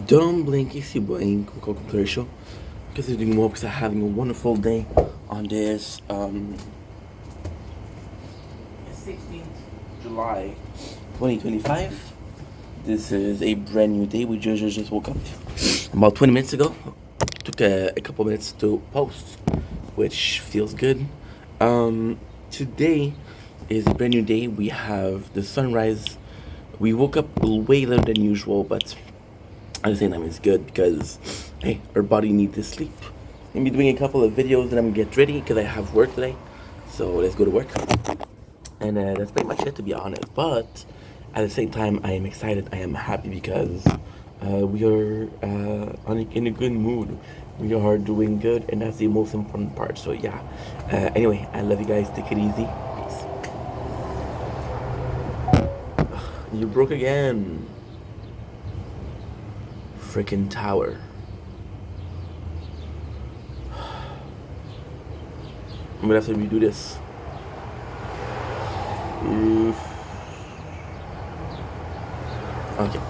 Don't blink, it's your boy Coco Commercial. Because you're doing well, because I'm having a wonderful day on this 16th July 2025. This is a brand new day. We just woke up about 20 minutes ago. Took a couple minutes to post, which feels good. Today is a brand new day. We have the sunrise. We woke up way later than usual, but at the same time it's good because hey, our body needs to sleep. I'm gonna be doing a couple of videos and I'm gonna get ready because I have work today. So let's go to work. And that's pretty much it, to be honest. But at the same time, I am excited. I am happy because we are in a good mood. We are doing good, and that's the most important part. So yeah. Anyway, I love you guys. Take it easy. Peace. You broke again. Freaking tower. I'm gonna have to redo this. Oof. Okay.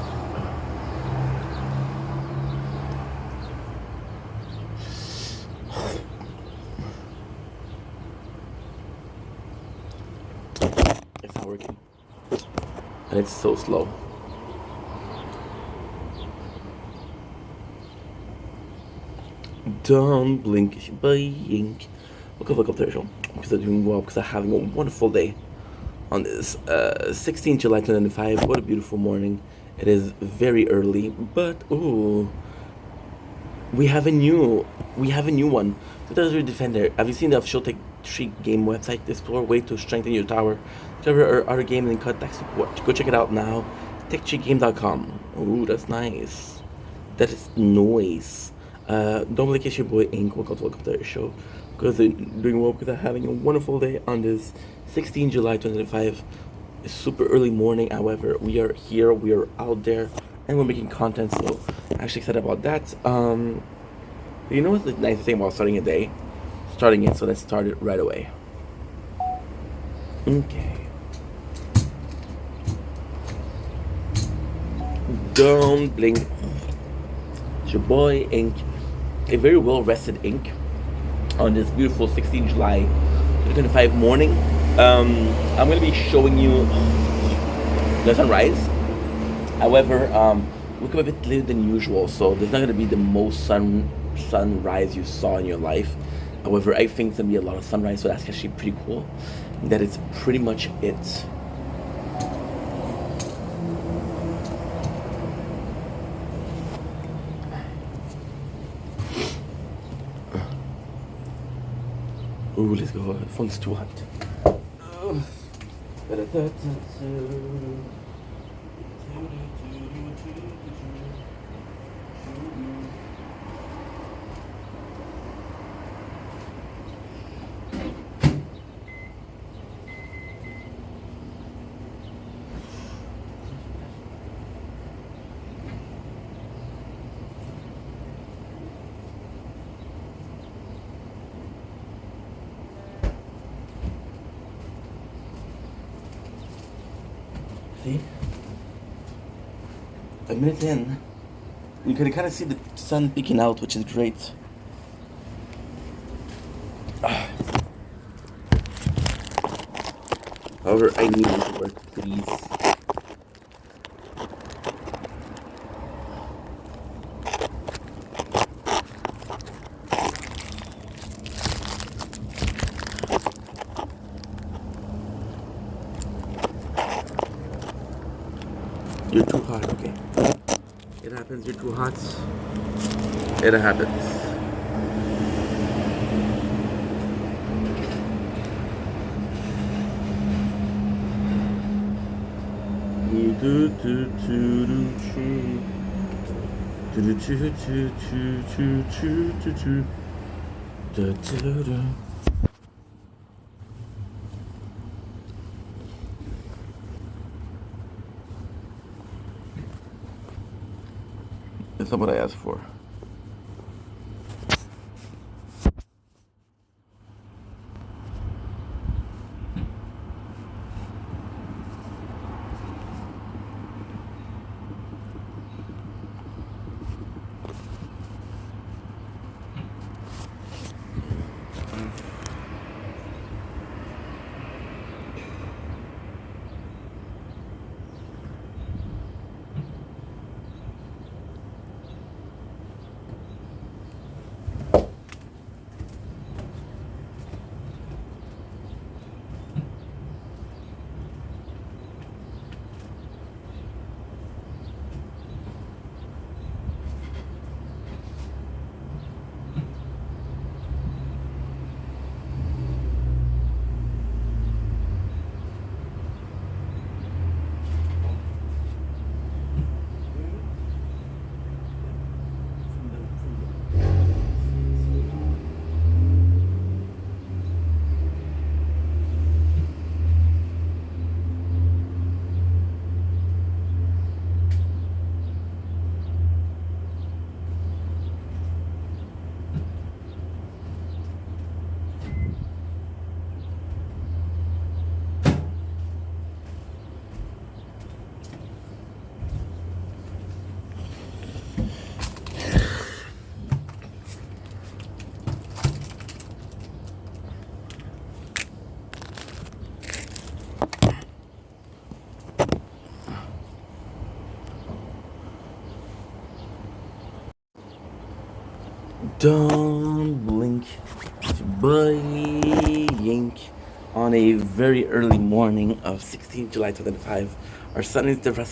It's not working. And it's so slow. Don't blink, blink. Look up there, Joe. Because I'm doing well, because I'm having a wonderful day on this 16th July 2005. What a beautiful morning. It is very early, but ooh, we have a new one. Total Defender. Have you seen the official Tech Tree game website? Explore way to strengthen your tower. Discover our game and contact support. Go check it out now. TechTreeGame.com. Ooh, that's nice. That is noise. Don't blink, it's your boy Ink. Welcome to the show. Because they're doing well, because they're having a wonderful day on this 16 July 2025. It's super early morning. However, we are here, we are out there, and we're making content. So I'm actually excited about that. You know what's the nice thing about starting a day? Starting it, so let's start it right away. Okay. Don't blink. It's your boy Ink. A very well rested Ink on this beautiful 16 July 2025 morning. I'm going to be showing you the sunrise. However, woke up a bit later than usual, so there's not going to be the most sunrise you saw in your life. However, I think there's going to be a lot of sunrise, so that's actually pretty cool. That is pretty much it. Ooh, let's go. The phone's too hot. See? A minute in, you can kind of see the sun peeking out, which is great. However, I need you to work, please. You're too hot, okay. It happens, you're too hot. It happens. That's not what I asked for. Don't blink. It's your buddy Yink on a very early morning of 16th July 2005. The sun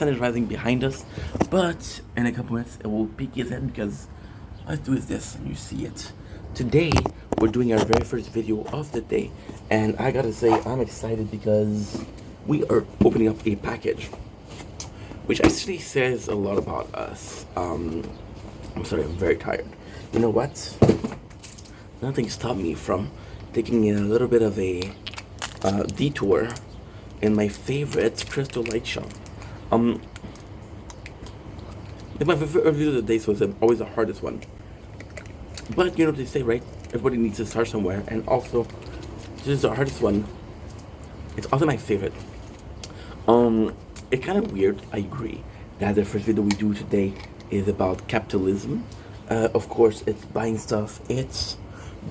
is rising behind us, but in a couple minutes it will peek its head because all I have to do is this and you see it. Today we're doing our very first video of the day, and I gotta say I'm excited because we are opening up a package which actually says a lot about us. I'm sorry, I'm very tired. You know what? Nothing stopped me from taking a little bit of a detour in my favorite crystal light shop. My favorite video of the day was always the hardest one. But you know what they say, right? Everybody needs to start somewhere, and also this is the hardest one. It's also my favorite. It's kind of weird, I agree, that the first video we do today is about capitalism. Of course, it's buying stuff, it's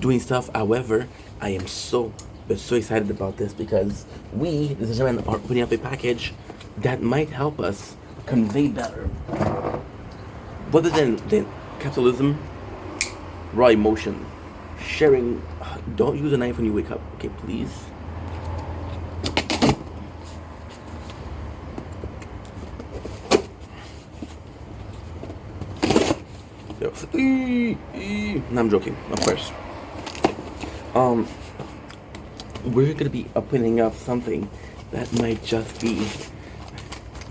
doing stuff. However, I am so excited about this because we, ladies and gentlemen, are opening up a package that might help us convey better, rather than capitalism, raw emotion, sharing. Don't use a knife when you wake up, okay, please. No, I'm joking, of course. We're gonna be opening up something that might just be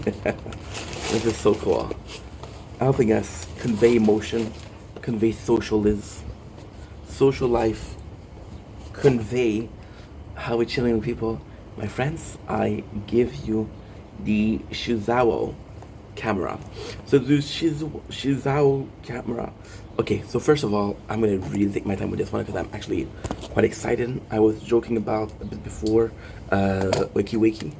this is so cool. Helping us convey emotion, convey social life, convey how we're chilling with people. My friends, I give you the Shizawa camera. So the Shizawa camera. Okay, so first of all, I'm gonna really take my time with this one because I'm actually quite excited. I was joking about a bit before Wakey.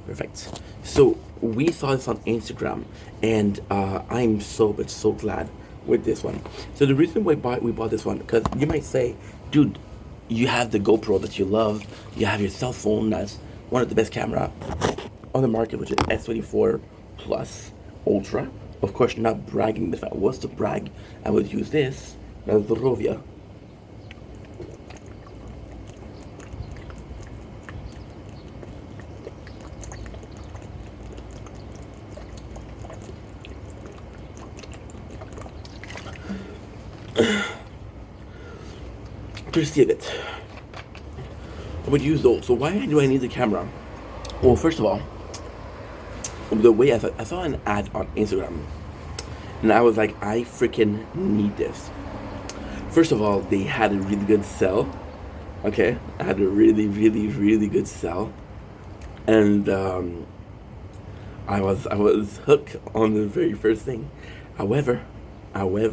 Perfect. So we saw this on Instagram, and I'm so glad with this one. So the reason we bought this one, because you might say, dude, you have the GoPro that you love, you have your cell phone that's one of the best camera on the market, which is S24 Plus Ultra. Of course, not bragging. If I was to brag, I would use this. That's the Rovia. Thirsty of it. I would use those. So why do I need the camera? Well, first of all, the way I saw an ad on Instagram, and I was like, I freaking need this. First of all, they had a really good sell. Okay, I had a really good sell, and I was hooked on the very first thing. However, the way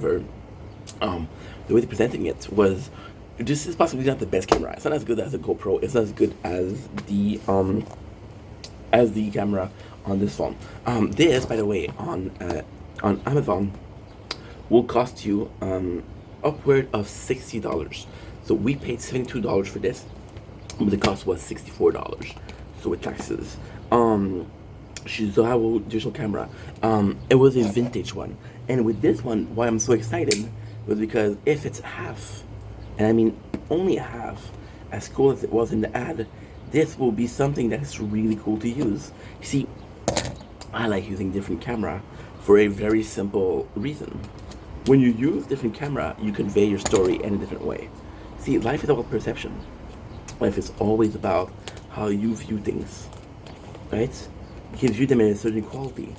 they're presenting it was, this is possibly not the best camera. It's not as good as the GoPro. It's not as good as the camera on this phone. This, by the way, on Amazon will cost you upward of $60. So we paid $72 for this, but the cost was $64. So with taxes. Shizawa digital camera. It was a vintage one, and with this one, why I'm so excited was because if it's half, and I mean only half, as cool as it was in the ad, this will be something that's really cool to use. You see, I like using different camera for a very simple reason. When you use different camera, you convey your story in a different way. See, life is about perception. Life is always about how you view things, right? It gives you them in a certain quality.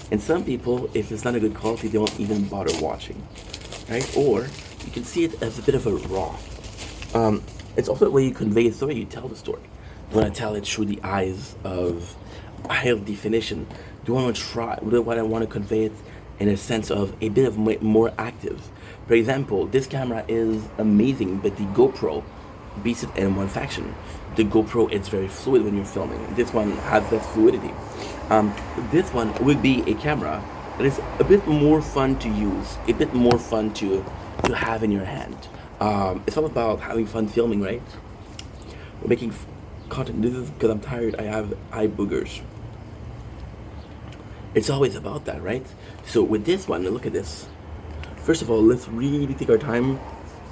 And some people, if it's not a good quality, they won't even bother watching, right? Or you can see it as a bit of a raw. It's also the way you convey a story, you tell the story. You want to tell it through the eyes of high definition. Do I want to try? What I want to convey it in a sense of a bit of more active. For example, this camera is amazing, but the GoPro beats it in one faction. The GoPro is very fluid when you're filming. This one has less fluidity. This one would be a camera that is a bit more fun to use, a bit more fun to have in your hand. It's all about having fun filming, right? We're making content. This is because I'm tired. I have eye boogers. It's always about that, right? So with this one, look at this. First of all, let's really take our time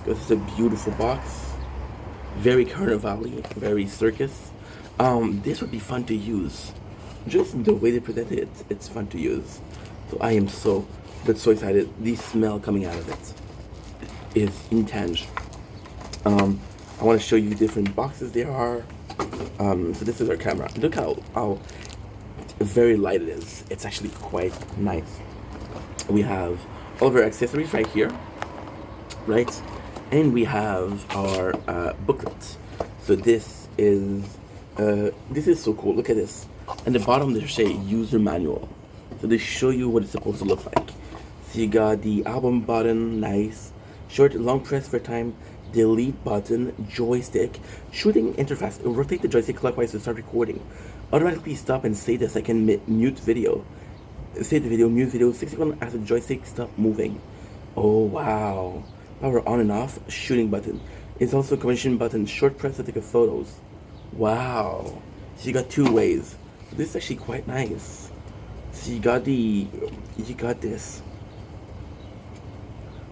because it's a beautiful box. Very Carnival, very circus. This would be fun to use. Just the way they present it, it's fun to use. So I am so excited. The smell coming out of it is intense. I want to show you different boxes there are. So this is our camera. Look how very light it is. It's actually quite nice. We have all of our accessories right here, right? And we have our booklet. So this is so cool. Look at this. And the bottom they say user manual. So they show you what it's supposed to look like. So you got the album button, nice. Short, long press for time. Delete button, joystick, shooting interface. Rotate the joystick clockwise to start recording. Automatically stop and save the second mute video. Save the video, mute video 6 seconds after the joystick stop moving. Oh wow. Power on and off, shooting button. It's also a commission button, short press to take a photos. Wow. So you got two ways. This is actually quite nice. So you got this.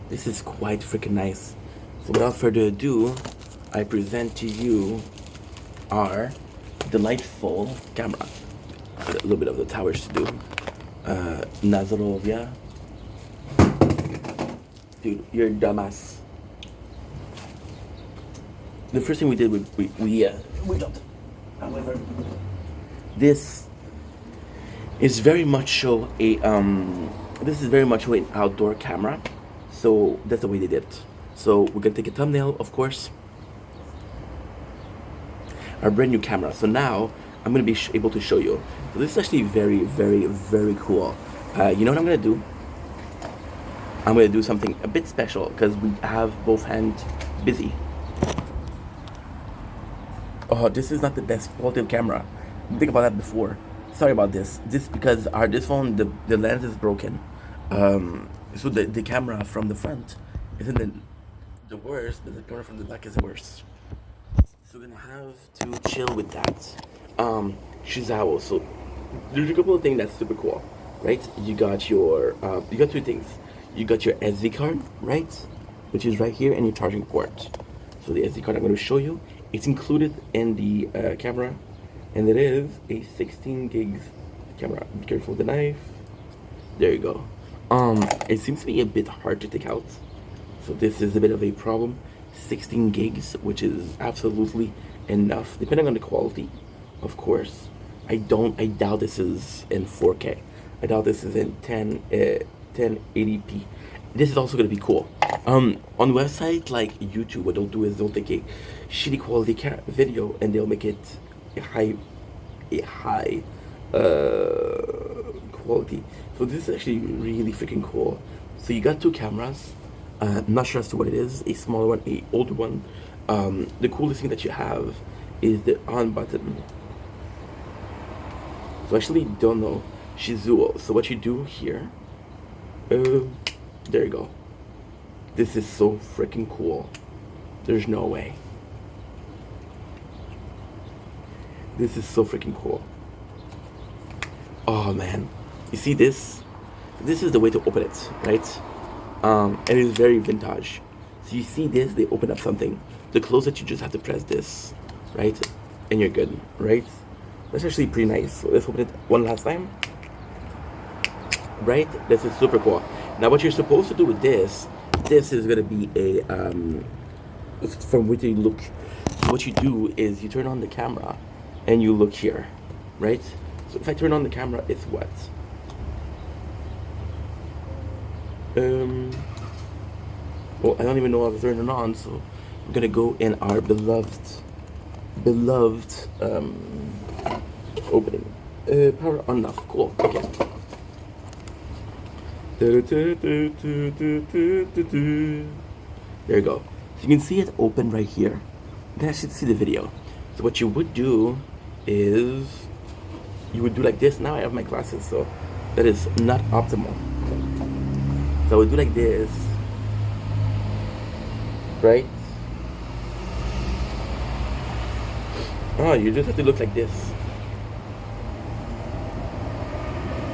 This is quite freaking nice. So without further ado, I present to you our delightful camera. A little bit of the towers to do. Nazarovia. Dude, you're a dumbass. The first thing we did, we jumped. However, this is very much this is very much an outdoor camera. So that's the way they did it. So we're gonna take a thumbnail, of course. Our brand new camera. So now I'm gonna be able to show you. So this is actually very, very, very cool. You know what I'm gonna do? I'm gonna do something a bit special because we have both hands busy. Oh, this is not the best quality of camera. Think about that before. Sorry about this. This because this phone the lens is broken. So the camera from the front isn't the worst, but the camera from the back is the worst. So we're gonna have to chill with that. Shizawa. So there's a couple of things that's super cool, right? You got two things. You got your SD card, right? Which is right here, and your charging port. So the SD card I'm going to show you. It's included in the camera, and it is a 16 gigs camera. Be careful with the knife. There you go. It seems to be a bit hard to take out. So this is a bit of a problem. 16 gigs, which is absolutely enough, depending on the quality, of course. I doubt this is in 4K. I doubt this is in 1080p. This is also going to be cool. On websites like YouTube, what they'll do is they'll take a shitty quality video and they'll make it a high quality. So this is actually really freaking cool. So you got two cameras. I'm not sure as to what it is. A smaller one, a older one. The coolest thing that you have is the on button. So I actually don't know Shizuo. So what you do here, there you go. This is so freaking cool. There's no way. This is so freaking cool. Oh man, you see this? This is the way to open it, right? And it is very vintage. So you see this, they open up something. To close it, you just have to press this, right? And you're good, right? That's actually pretty nice. So let's open it one last time. Right? This is super cool. Now what you're supposed to do with this is gonna be a from which you look. So what you do is you turn on the camera and you look here, right? So if I turn on the camera, it's what? Well, I don't even know how to turn it on, so I'm gonna go in our beloved opening. Power on off. Cool. Okay. There you go. So you can see it open right here. You can actually see the video. So what you would do is you would do like this. Now I have my glasses, so that is not optimal. So I would do like this, right? Oh, you just have to look like this.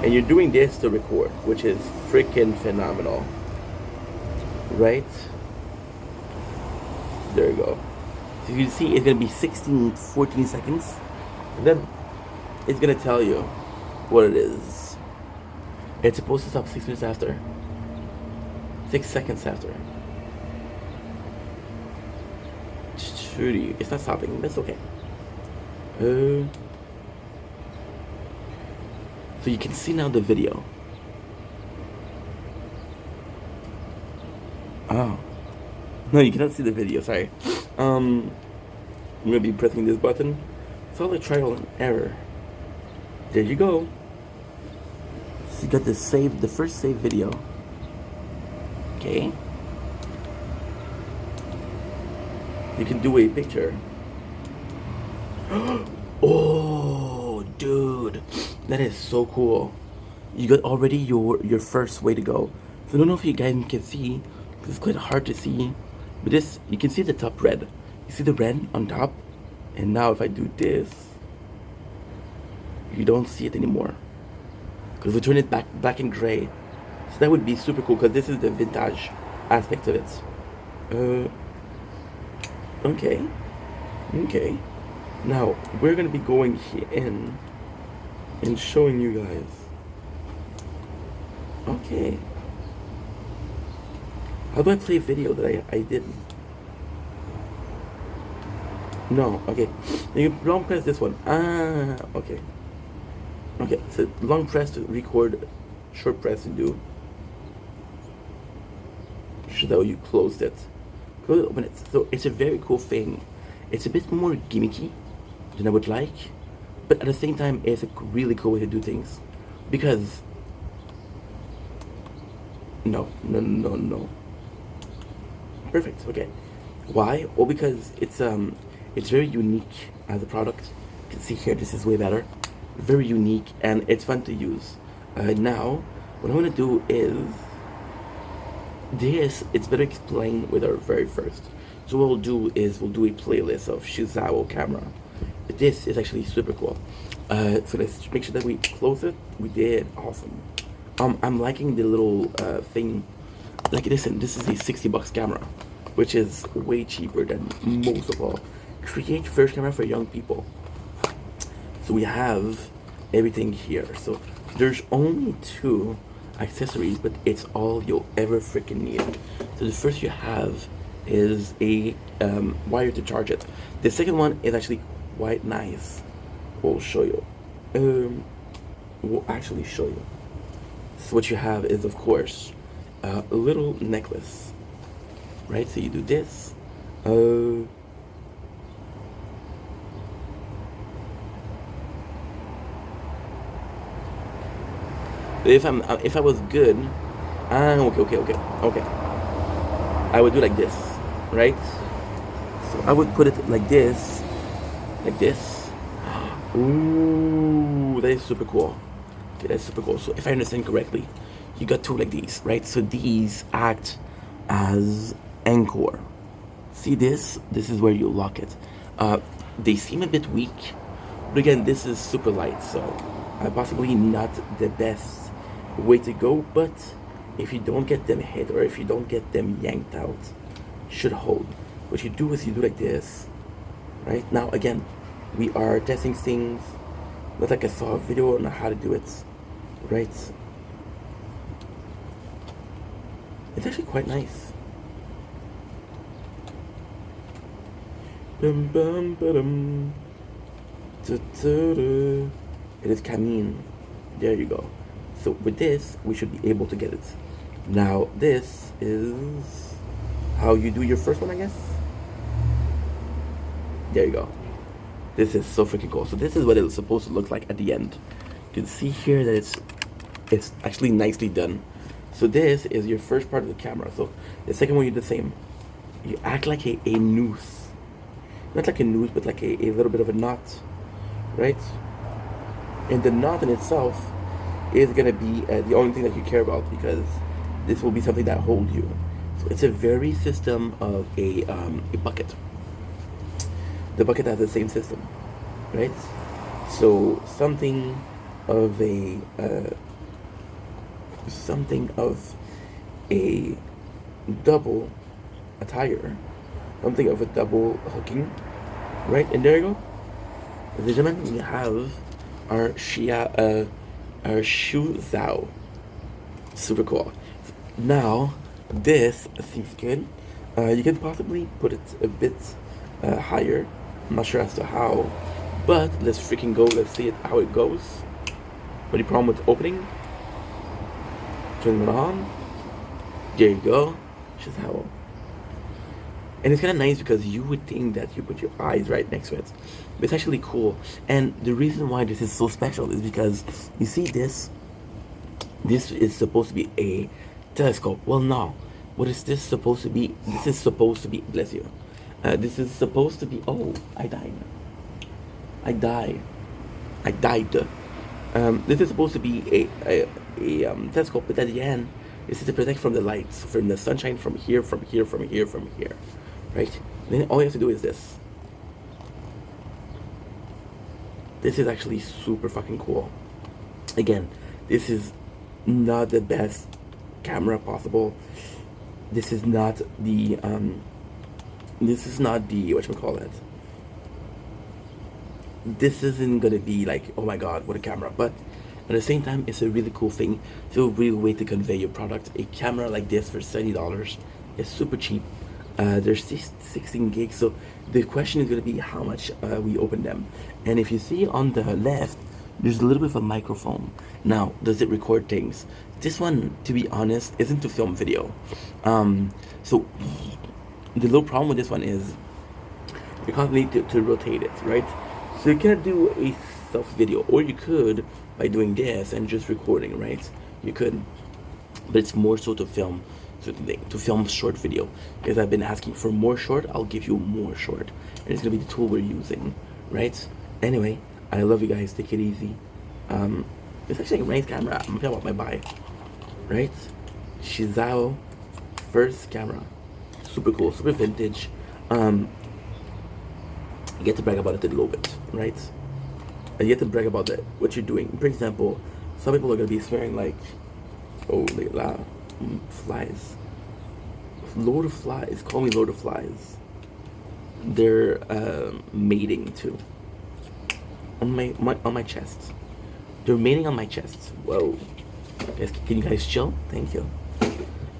And you're doing this to record, which is freaking phenomenal. right? There you go. So you can see it's gonna be 14 seconds. And then it's gonna tell you what it is. It's supposed to stop 6 minutes after. 6 seconds after. Trudy, it's not stopping. That's okay. So you can see now the video. Oh. No, you cannot see the video, sorry. I'm gonna be pressing this button. It's all a trial and error. There you go. So you got the first save video. Okay. You can do a picture. Oh, dude. That is so cool. You got already your first way to go. So I don't know if you guys can see. It's quite hard to see. But this, you can see the top red. You see the red on top? And now if I do this, you don't see it anymore. Because we turn it back black and gray. So that would be super cool because this is the vintage aspect of it. Okay. Okay. Now, we're going to be going here in and showing you guys. Okay. How do I play video that I didn't? No, okay. You long press this one. Ah, okay. Okay, so long press to record, short press to do. Should that you closed it. Close it, open it. So it's a very cool thing. It's a bit more gimmicky than I would like, but at the same time, it's a really cool way to do things. Because no. Perfect. Okay. Why? Well, because it's very unique as a product. You can see here, this is way better. Very unique and it's fun to use. Now, what I'm gonna do is this. It's better explained with our very first. So what we'll do is we'll do a playlist of Shizawa camera. This is actually super cool. So let's make sure that we close it. We did awesome. I'm liking the little thing. Like listen, this is a $60 camera, which is way cheaper than most of all. Create first camera for young people. So we have everything here. So there's only 2 accessories, but it's all you'll ever freaking need. So the first you have is a wire to charge it. The second one is actually quite nice. We'll show you. We'll actually show you. So what you have is, of course, a little necklace, right? So you do this. If I was good, okay. I would do like this, right? So I would put it like this. Ooh, that is super cool. Okay, that's super cool. So if I understand correctly, you got 2 like these, right? So these act as anchor. See this? This is where you lock it. They seem a bit weak, but again, this is super light, so possibly not the best way to go, but if you don't get them hit or if you don't get them yanked out, should hold. What you do is you do like this, right? Now again, we are testing things, not like I saw a video on how to do it, right? It's actually quite nice. Dum bum ba-dum. It is Camine. There you go. So with this, we should be able to get it. Now this is how you do your first one, I guess. There you go. This is so freaking cool. So this is what it's supposed to look like at the end. You can see here that it's actually nicely done. So this is your first part of the camera. So the second one you do the same. You act like a noose. Not like a noose, but like a little bit of a knot, right? And the knot in itself is gonna be the only thing that you care about, because this will be something that holds you. So it's a very system of a bucket. The bucket has the same system, right? So something of a double attire. Something of a double hooking, right? And there you go. Ladies and gentlemen, we have our our Shu Zhao. Super cool. Now, this seems good. You can possibly put it a bit higher. I'm not sure as to how, but let's freaking go. Let's see it how it goes. Any problem with opening? Turn it on. There you go. Just how. And it's kind of nice because you would think that you put your eyes right next to it, but it's actually cool. And the reason why this is so special is because you see this. This is supposed to be a telescope. Well, no. What is this supposed to be? This is supposed to be. Bless you. This is supposed to be. Oh, I died. I died. I died. This is supposed to be a telescope, but at the end, this is to protect from the lights, from the sunshine, from here, from here, from here, from here, right? Then all you have to do is this. This is actually super fucking cool. Again, this is not the best camera possible. This is not the whatchamacallit. This isn't gonna be like, oh my god, what a camera, but at the same time, it's a really cool thing. It's a real way to convey your product. A camera like this for $70 is super cheap. There's 16 gigs, so the question is gonna be how much we open them. And if you see on the left, there's a little bit of a microphone. Now, does it record things? This one, to be honest, isn't to film video. So the little problem with this one is you constantly need to rotate it, right? So you can't do a self video, or you could by doing this and just recording, right? You could, but it's more so to film, to film short video. Because I've been asking for more short, I'll give you more short, and it's gonna be the tool we're using, right? Anyway, I love you guys. Take it easy. It's actually a nice camera. I'm talking about my buy, right? Shizao first camera, super cool, super vintage. You get to brag about it a little bit, right? And you get to brag about that, what you're doing. For example, some people are gonna be swearing like, oh, look at that, flies. Lord of Flies, call me Lord of Flies. They're mating too. On my chest. They're mating on my chest. Whoa. Guys, can you guys chill? Thank you.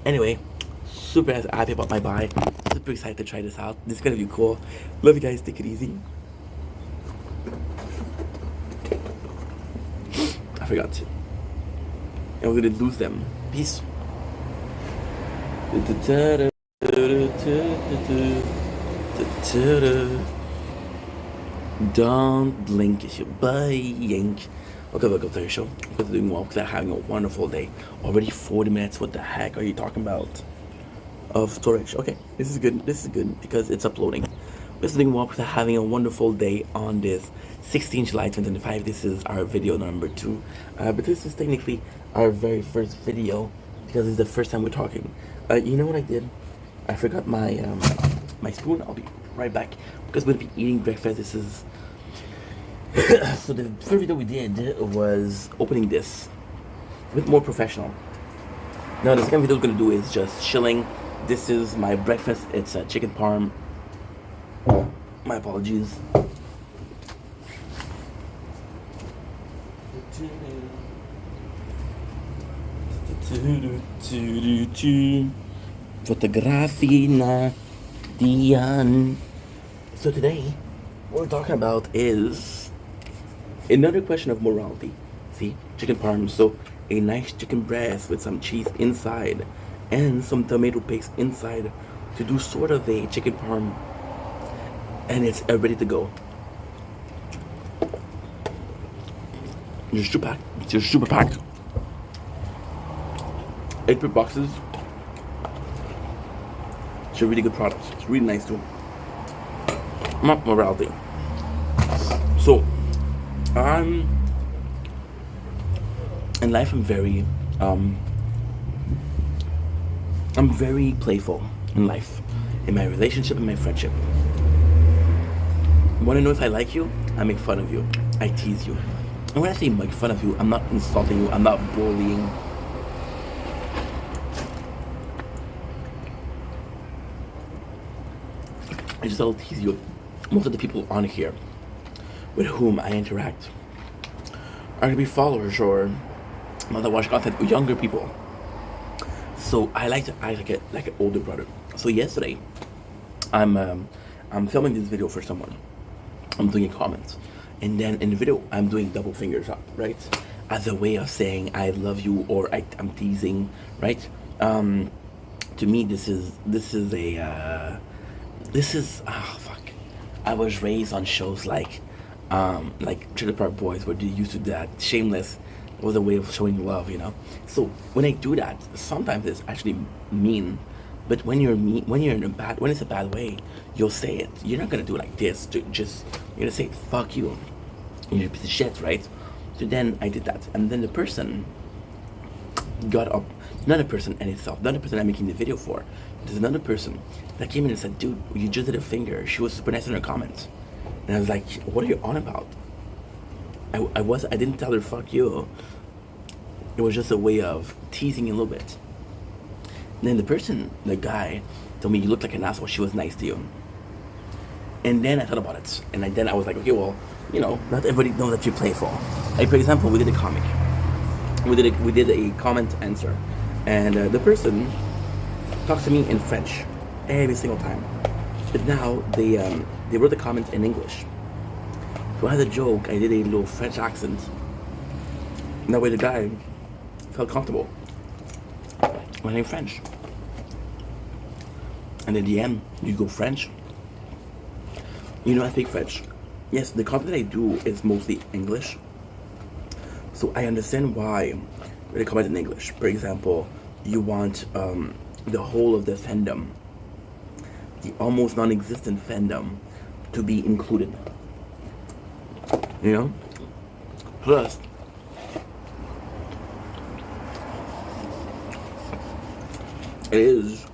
Anyway, super happy about my buy. Super excited to try this out. This is gonna be cool. Love you guys. Take it easy. I forgot to. And we're gonna lose them. Peace. Don't blink, it's your yank. Welcome to the show. Welcome to doing well because I'm having a wonderful day. Already 40 minutes. What the heck are you talking about? Of storage. Okay, this is good. This is good because it's uploading. We're doing well because I'm having a wonderful day on this 16 July 2025. This is our video number 2. But this is technically our very first video because it's the first time we're talking. You know what I did? I forgot my my spoon. I'll be right back because we're gonna be eating breakfast. This is so the first video we did was opening this, a bit more professional. Now the second video we're gonna do is just chilling. This is my breakfast. It's a chicken parm. My apologies. Fotografina Dian. So today, what we're talking about is another question of morality. See, chicken parm. So a nice chicken breast with some cheese inside and some tomato paste inside to do sort of a chicken parm, and it's ready to go. Just super packed. Just super packed. 8 per boxes. It's a really good product. It's really nice too. Not morality. So, in life I'm very playful in life, in my relationship and my friendship. You want to know if I like you? I make fun of you. I tease you. And when I say make fun of you, I'm not insulting you. I'm not bullying. I just will tease you. Most of the people on here with whom I interact are gonna be followers or not that watch content, younger people. So I like to act like an older brother. So yesterday, I'm filming this video for someone. I'm doing comments, and then in the video I'm doing double fingers up, right, as a way of saying I love you or I'm teasing, right? To me, this is a this is oh fuck. I was raised on shows like Trailer Park Boys, where they used to do that. Shameless was a way of showing love, you know. So when I do that, sometimes it's actually mean. But when you're mean, when it's a bad way, you'll say it. You're not gonna do it like this. You're gonna say "fuck you," you're a piece of shit, right? So then I did that, and then the person got up. Not a person in itself, not a person I'm making the video for. There's another person that came in and said, "Dude, you just did a finger." She was super nice in her comments, and I was like, "What are you on about?" I didn't tell her "fuck you." It was just a way of teasing a little bit. And then the guy, told me, "You look like an asshole. She was nice to you." And then I thought about it, and then I was like, okay, well, you know, not everybody knows that you're playful. Like, for example, we did a comic. We did a comment answer, and the person talks to me in French every single time. But now they wrote the comment in English. So I had a joke. I did a little French accent. And that way the guy felt comfortable when I'm French. And at the end, you go French. You know, I speak French. Yes, the content I do is mostly English. So I understand why they comment in English. For example, you want the whole of the fandom, the almost non-existent fandom, to be included. You know? Plus, it is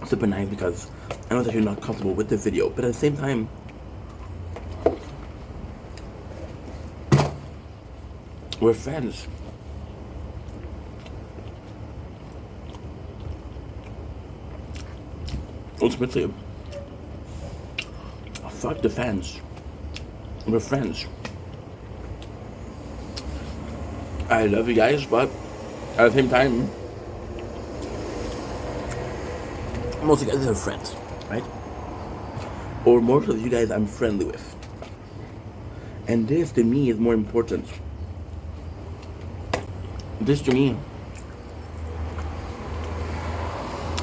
super nice because I know that you're not comfortable with the video, but at the same time, we're friends. Ultimately, fuck the fans. We're friends. I love you guys, but at the same time, most of you guys are friends, right? Or most of you guys I'm friendly with. And this to me is more important. This to me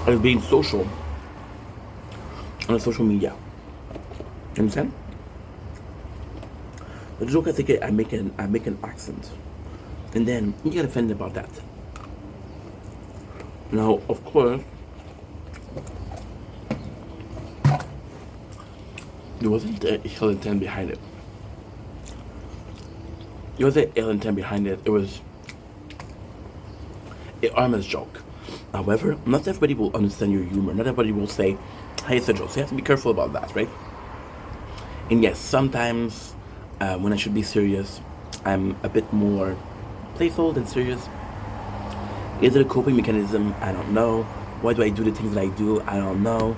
is being social on social media. You understand? The joke, I think I make an accent, and then you get offended about that. Now, of course, there wasn't a ill intent behind it. There wasn't ill intent behind it. It was a harmless joke. However, not everybody will understand your humor. Not everybody will say, "Hey, it's a joke." So you have to be careful about that, right? And yes, sometimes when I should be serious, I'm a bit more playful than serious. Is it a coping mechanism? I don't know. Why do I do the things that I do? I don't know.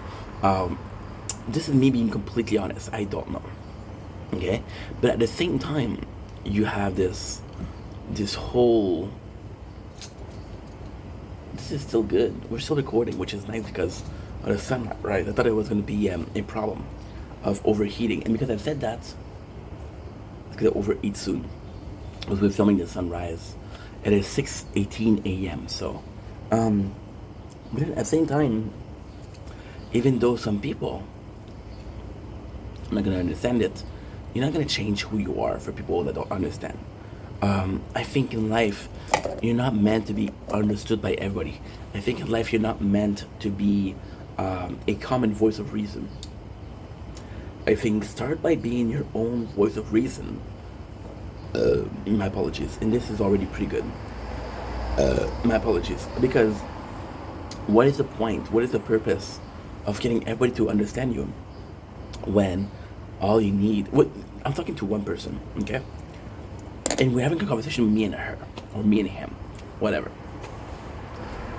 This is me being completely honest. I don't know. Okay? But at the same time, you have this whole... This is still good. We're still recording, which is nice because of the sunlight, right? I thought it was going to be a problem of overheating. And because I've said that, it's going to overheat soon. Because we're filming the sunrise. It is 6:18 a.m. So, but at the same time, even though some people are not going to understand it, you're not going to change who you are for people that don't understand. I think in life, you're not meant to be understood by everybody. I think in life, you're not meant to be a common voice of reason. I think start by being your own voice of reason. My apologies. And this is already pretty good. My apologies. Because what is the point? What is the purpose of getting everybody to understand you when all you need... I'm talking to one person, okay? And we're having a conversation with me and her, or me and him, whatever.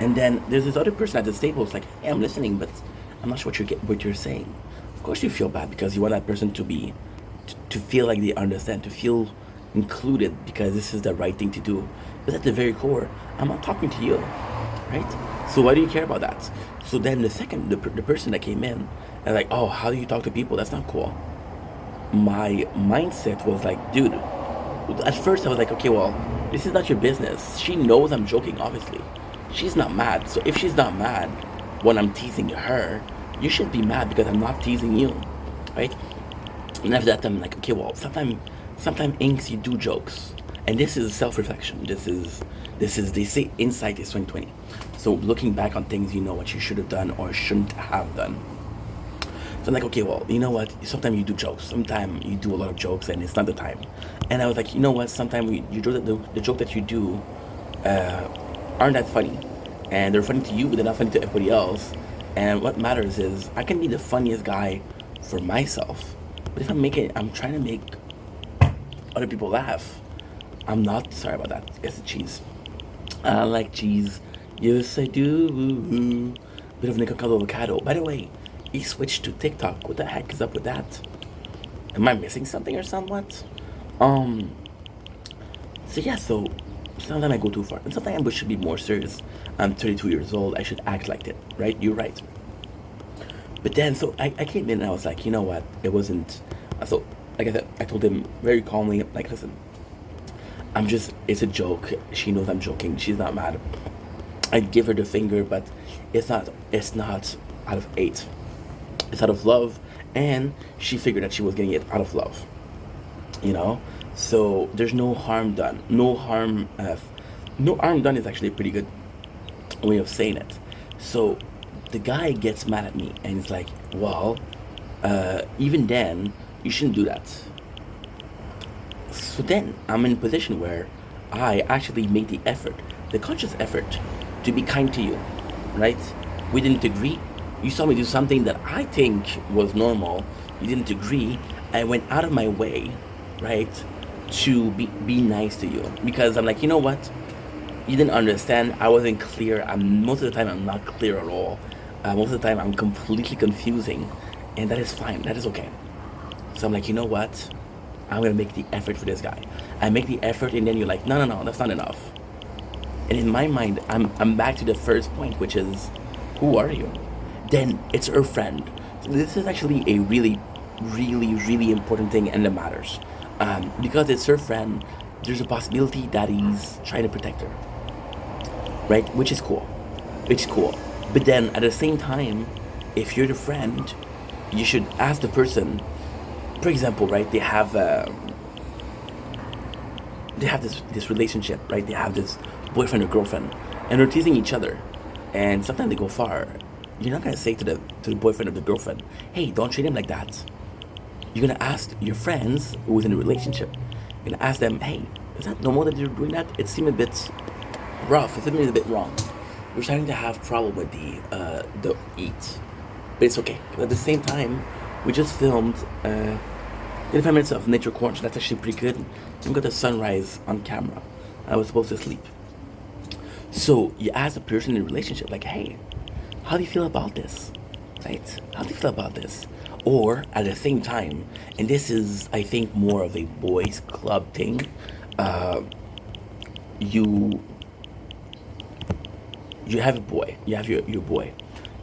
And then there's this other person at the table who's like, "Hey, I'm listening, but I'm not sure what you're saying." Of course you feel bad because you want that person to feel like they understand, to feel included because this is the right thing to do. But at the very core, I'm not talking to you, right? So why do you care about that? So then the person that came in and like, oh, how do you talk to people? That's not cool. My mindset was like, dude, at first I was like, okay, well, this is not your business. She knows I'm joking, obviously. She's not mad. So if she's not mad when I'm teasing her, you should be mad because I'm not teasing you, right? And after that, I'm like, okay, well, sometimes inks you do jokes, and this is self-reflection. This is they say insight is 2020. So looking back on things, you know what you should have done or shouldn't have done. So I'm like, okay, well, you know what? Sometimes you do jokes. Sometimes you do a lot of jokes, and it's not the time. And I was like, you know what? Sometimes you do the joke that you do uh, aren't that funny, and they're funny to you, but they're not funny to everybody else. And what matters is I can be the funniest guy for myself, but if I'm trying to make other people laugh. I'm not sorry about that. It's the cheese. I like cheese. Yes, I do. Bit of Nicocado avocado. By the way, he switched to TikTok. What the heck is up with that? Am I missing something or somewhat? Um. So yeah. So sometimes I go too far, and sometimes I should be more serious. I'm 32 years old. I should act like it, right? You're right. But then, so I came in and I was like, you know what? It wasn't. So, like I said, I told him very calmly, like, listen, it's a joke. She knows I'm joking. She's not mad. I'd give her the finger, but it's not out of hate. It's out of love. And she figured that she was getting it out of love, you know? So there's no harm done. No harm done is actually a pretty good way of saying it. So the guy gets mad at me and he's like, well, even then, you shouldn't do that. So then I'm in a position where I actually made the conscious effort to be kind to you, right? We didn't agree. You saw me do something that I think was normal. You didn't agree. I went out of my way, right, to be nice to you because I'm like, you know what? You didn't understand. I wasn't clear. Most of the time I'm not clear at all. Most of the time I'm completely confusing, and that is fine. That is okay. So I'm like, you know what? I'm gonna make the effort for this guy. I make the effort, and then you're like, no, no, no, that's not enough. And in my mind, I'm back to the first point, which is, who are you? Then it's her friend. So this is actually a really, really, really important thing, and it matters. Because it's her friend, there's a possibility that he's trying to protect her, right? Which is cool. Which is cool. But then at the same time, if you're the friend, you should ask the person. For example, right? They have this relationship, right? They have this boyfriend or girlfriend, and they're teasing each other, and sometimes they go far. You're not gonna say to the boyfriend or the girlfriend, "Hey, don't treat him like that." You're gonna ask your friends who's in a relationship. You're gonna ask them, "Hey, is that normal that you're doing that? It seemed a bit rough. It seemed a bit wrong. We're starting to have problem with the eat, but it's okay. At the same time, we just filmed 35 minutes of nature corn, so that's actually pretty good. We got the sunrise on camera. I was supposed to sleep. So you ask the person in the relationship, like, hey, how do you feel about this? Right? How do you feel about this? Or at the same time, and this is, I think, more of a boys' club thing. Uh, you you have a boy, you have your boy,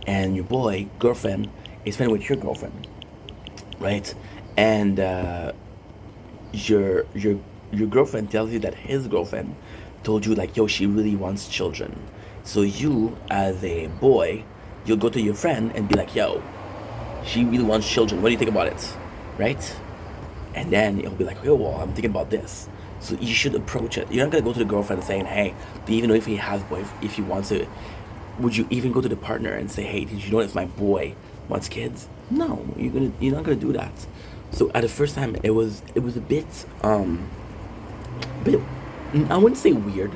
and your boy girlfriend is friends with your girlfriend, right? And your girlfriend tells you that his girlfriend told you like, yo, she really wants children. So you, as a boy, you'll go to your friend and be like, yo, she really wants children. What do you think about it, right? And then he'll be like, oh, well, I'm thinking about this. So you should approach it. You're not gonna go to the girlfriend saying, hey, do you even know if he has boy, if he wants to? Would you even go to the partner and say, hey, did you know if my boy wants kids? No, you're not gonna do that. So at the first time, it was a bit, I wouldn't say weird,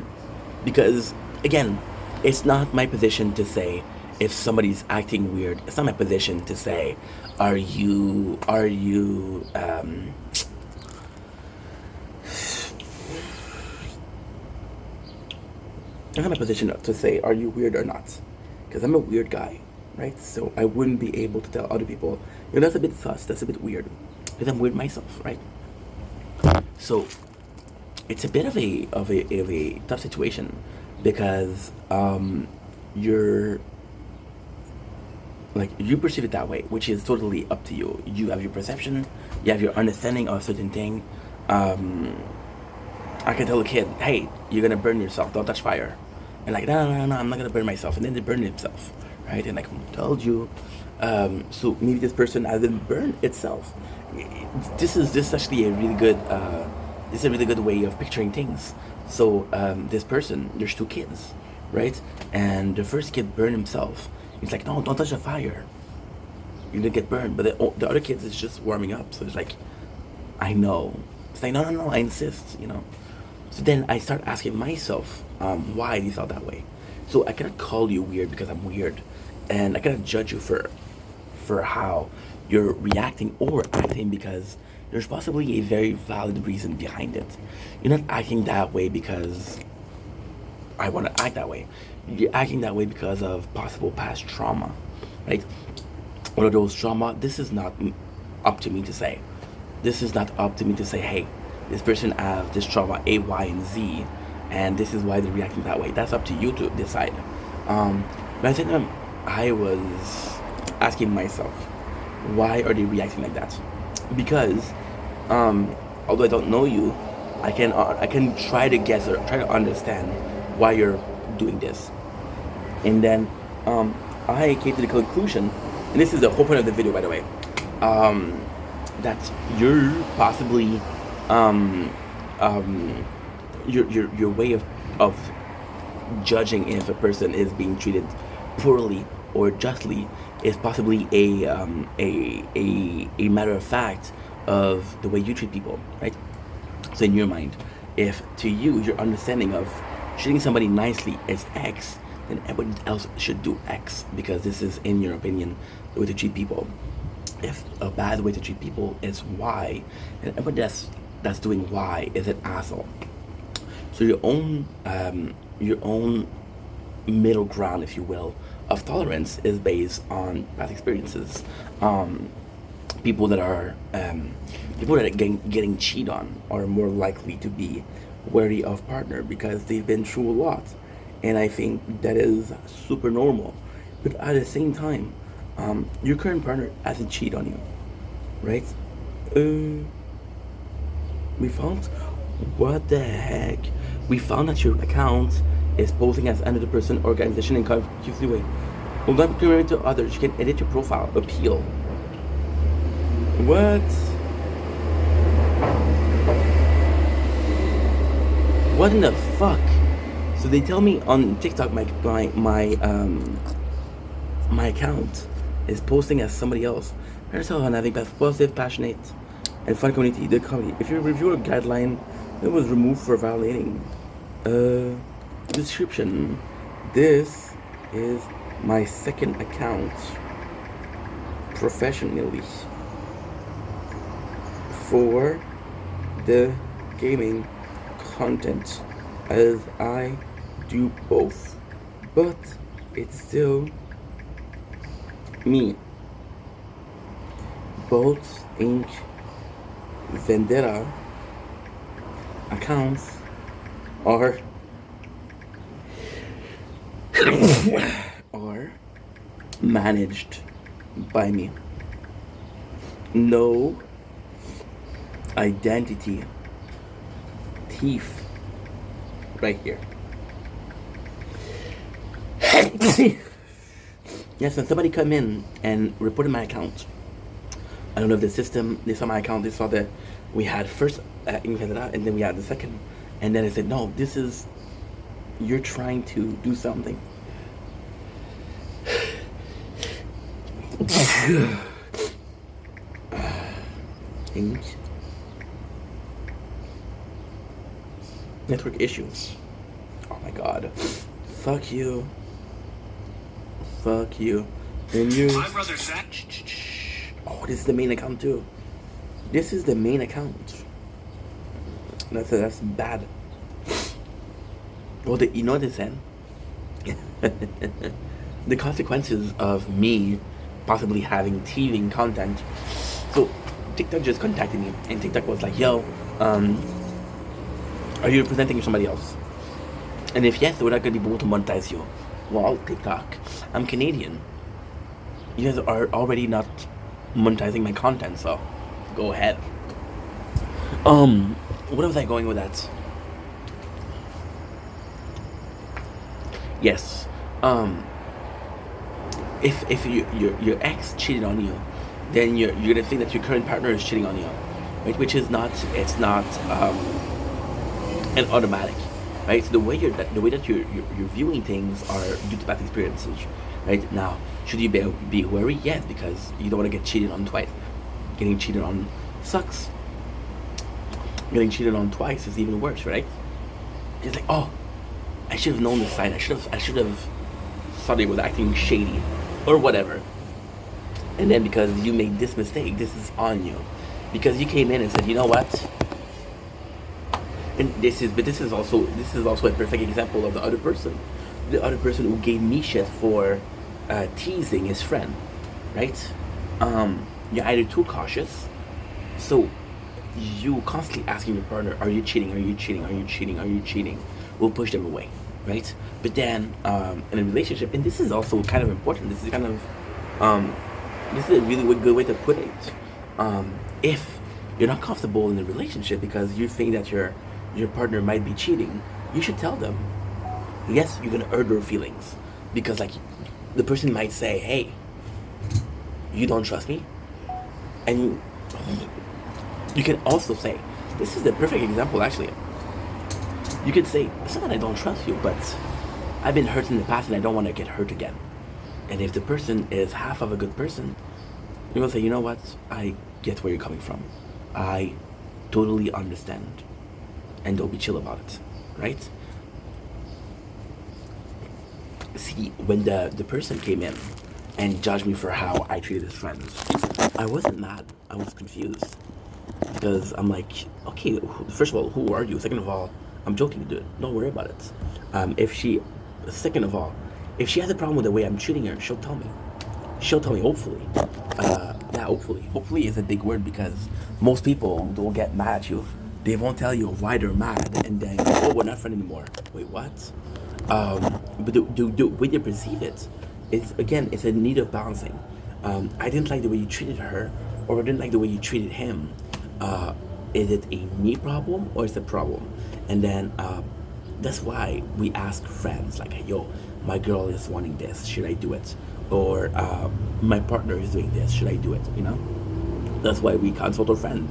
because again, it's not my position to say if somebody's acting weird. It's not my position to say, are you it's not my position to say, are you weird or not? Because I'm a weird guy, right? So I wouldn't be able to tell other people, that's a bit sus, that's a bit weird, because I'm weird myself, right? So it's a bit of a tough situation because you're like you perceive it that way, which is totally up to you. You have your perception, you have your understanding of a certain thing. Um, I can tell a kid, "Hey, you're gonna burn yourself. Don't touch fire," and like, no, no, no, no, I'm not gonna burn myself, and then they burn themselves, right? And like, I told you. So maybe this person hasn't burned itself. This is actually a really good. This is a really good way of picturing things. So this person, there's two kids, right? And the first kid burned himself. He's like, no, don't touch the fire. You're gonna get burned. But the other kids is just warming up. So it's like, I know. It's like, no, no, no, I insist. So then I start asking myself why he felt that way. So I cannot call you weird because I'm weird. And I cannot judge you for how you're reacting or acting because there's possibly a very valid reason behind it. You're not acting that way because I want to act that way. You're acting that way because of possible past trauma, right? One of those trauma, this is not up to me to say. This is not up to me to say, hey, this person has this trauma A, Y, and Z, and this is why they're reacting that way. That's up to you to decide. But I think I was asking myself, why are they reacting like that? Because although I don't know you, I can try to guess or try to understand why you're doing this, and then I came to the conclusion, and this is the whole point of the video, by the way, that you're possibly your way of judging if a person is being treated poorly or justly is possibly a matter of fact of the way you treat people, right? So in your mind, if to you your understanding of treating somebody nicely is X, then everybody else should do X because this is, in your opinion, the way to treat people. If a bad way to treat people is Y, then everybody that's doing Y is an asshole. So your own middle ground, if you will, of tolerance is based on past experiences. People that are getting cheated on are more likely to be wary of partner because they've been through a lot, and I think that is super normal. But at the same time, your current partner hasn't cheated on you, right? We found what the heck? We found that your account is posting as another person, organization, and confusing way. Well, not comparing to others. You can edit your profile, appeal. What? What in the fuck? So they tell me on TikTok my account is posting as somebody else. Here's how having positive, passionate, and fun community. The comedy. If you review a guideline, it was removed for violating. Description. This is my second account professionally for the gaming content, as I do both, but it's still me. Both Inc. Vendetta accounts are are managed by me. No identity thief right here. Yes, when somebody come in and reported my account, I don't know if the system, they saw my account, they saw that we had first in Canada and then we had the second, and then they said, no, this is, you're trying to do something. Inc. Network issues. Oh my god. Fuck you. Fuck you. And you. My brother Zach. Oh, this is the main account too. This is the main account. That's bad. Well, you know what they said? the consequences of me possibly having teething content. So TikTok just contacted me, and TikTok was like, "Yo, are you representing somebody else? And if yes, we're not going to be able to monetize you." Well, TikTok, I'm Canadian. You guys are already not monetizing my content, so go ahead. What was I going with that? Yes. Um, if your ex cheated on you, then you're gonna think that your current partner is cheating on you, right? Which is not, it's not an automatic, right? So the way that you're viewing things are due to past experiences, right? Now, should you be wary? Yes, because you don't want to get cheated on twice. Getting cheated on sucks. Getting cheated on twice is even worse, right? It's like, oh, I should have known this side. I should have thought they was acting shady, or whatever. And then because you made this mistake, this is on you, because you came in and said, you know what? And this is also a perfect example of the other person who gave me shit for teasing his friend, right? You're either too cautious, so you constantly asking your partner, "Are you cheating? Are you cheating? Are you cheating? Are you cheating?" Will push them away, right? But then in a relationship, and this is also kind of important. Um, this is a really good way to put it. If you're not comfortable in the relationship because you think that your partner might be cheating, you should tell them. Yes, you're gonna hurt their feelings, because like the person might say, "Hey, you don't trust me," and you can also say, this is the perfect example actually. You could say, "It's not that I don't trust you, but I've been hurt in the past and I don't want to get hurt again." And if the person is half of a good person, you will say, "You know what? I get where you're coming from. I totally understand." And don't be chill about it, right? See, when the person came in and judged me for how I treated his friends, I wasn't mad. I was confused, because I'm like, okay, first of all, who are you? Second of all, I'm joking, dude. Don't worry about it. Second of all, if she has a problem with the way I'm treating her, she'll tell me. She'll tell me, hopefully. Yeah, hopefully. Hopefully is a big word, because most people don't get mad at you. They won't tell you why they're mad, and then, "Oh, we're not friends anymore." Wait, what? But the way they perceive it is, again, it's a need of balancing. I didn't like the way you treated her, or I didn't like the way you treated him. Is it a me problem, or is it a problem? And then that's why we ask friends, like, "Yo, my girl is wanting this. Should I do it?" Or my partner is doing this. Should I do it? You know. That's why we consult our friends,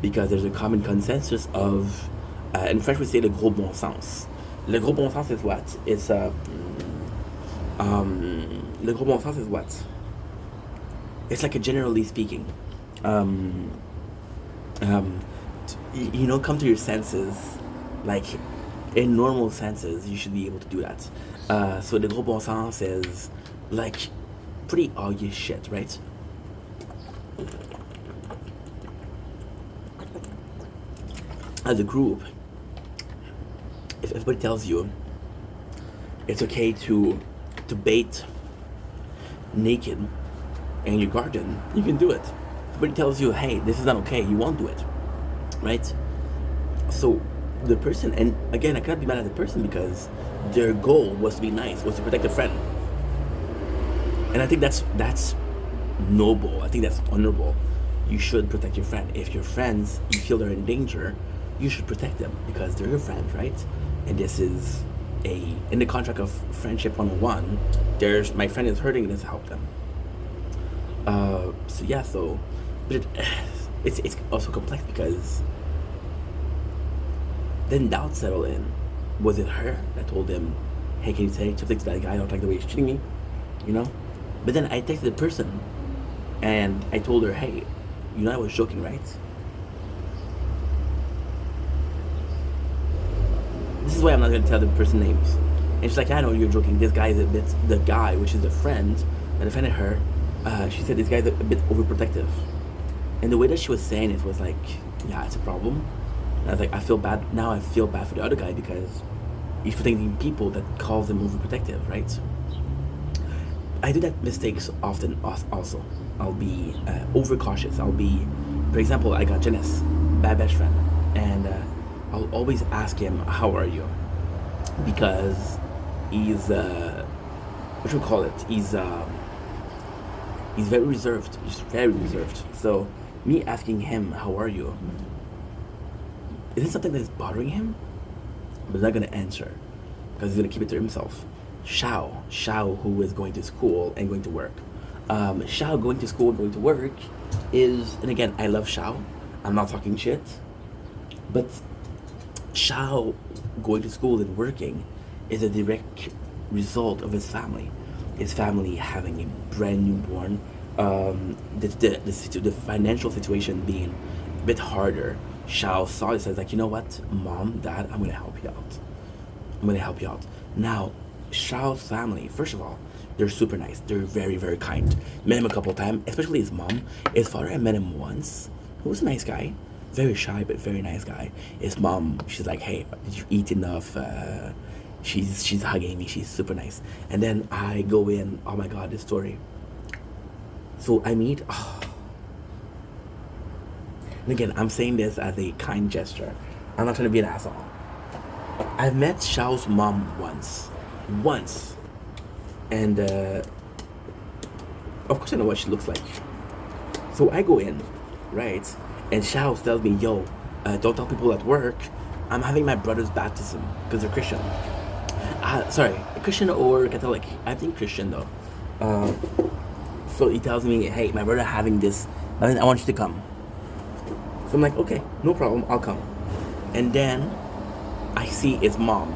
because there's a common consensus of, in French we say le gros bon sens. Le gros bon sens is what? It's le gros bon sens is what? It's like a generally speaking, um, um, come to your senses, like in normal senses, you should be able to do that. So the gros bon sens is like pretty obvious shit, right? As a group, if everybody tells you it's okay to bait naked in your garden, you can do it. If everybody tells you, "Hey, this is not okay," you won't do it, right? So the person, and again, I cannot be mad at the person, because their goal was to be nice, was to protect a friend, and I think that's noble. I think that's honorable. You should protect your friend. If your friends, you feel they're in danger, you should protect them, because they're your friends, right? And this is in the contract of friendship 101. There's, my friend is hurting, let's help them. So yeah, but it's also complex, because then doubt settle in. Was it her that told him, "Hey, can you say something to that guy? I don't like the way he's treating me," you know? But then I texted the person, and I told her, "Hey, I was joking, right?" This is why I'm not gonna tell the person names. And she's like, "I know you're joking. This guy is a bit," the guy, which is the friend that offended her, she said, "This guy's a bit overprotective." And the way that she was saying it was like, yeah, it's a problem. And I was like, I feel bad now. I feel bad for the other guy, because he's protecting people that calls him overprotective, right? I do that mistakes often also. I'll be overcautious. I'll be, for example, I got Janice, my best friend, and I'll always ask him, "How are you?" Because he's what you call it? He's very reserved. He's very reserved. So me asking him, "How are you?" Isn't something that is bothering him, but he's not gonna answer because he's gonna keep it to himself. Shao, who is going to school and going to work. Shao going to school and going to work is, and again, I love Shao. I'm not talking shit, but Shao going to school and working is a direct result of his family. His family having a brand newborn, the financial situation being a bit harder. Shao saw it, says like, you know what, mom, dad, I'm gonna help you out. I'm gonna help you out. Now, Shao's family, first of all, they're super nice. They're very, very kind. Met him a couple of times, especially his mom. His father, I met him once. He was a nice guy. Very shy, but very nice guy. His mom, she's like, hey, did you eat enough? She's hugging me. She's super nice. And then I go in, oh my God, this story. So I meet, and again, I'm saying this as a kind gesture. I'm not trying to be an asshole. I've met Shao's mom once, and of course I know what she looks like. So I go in, right, and Shao tells me, yo, don't tell people at work, I'm having my brother's baptism, because they're Christian. Sorry, Christian or Catholic, I think Christian though. So he tells me, hey, my brother having this, I want you to come. So I'm like, okay, no problem, I'll come. And then I see his mom,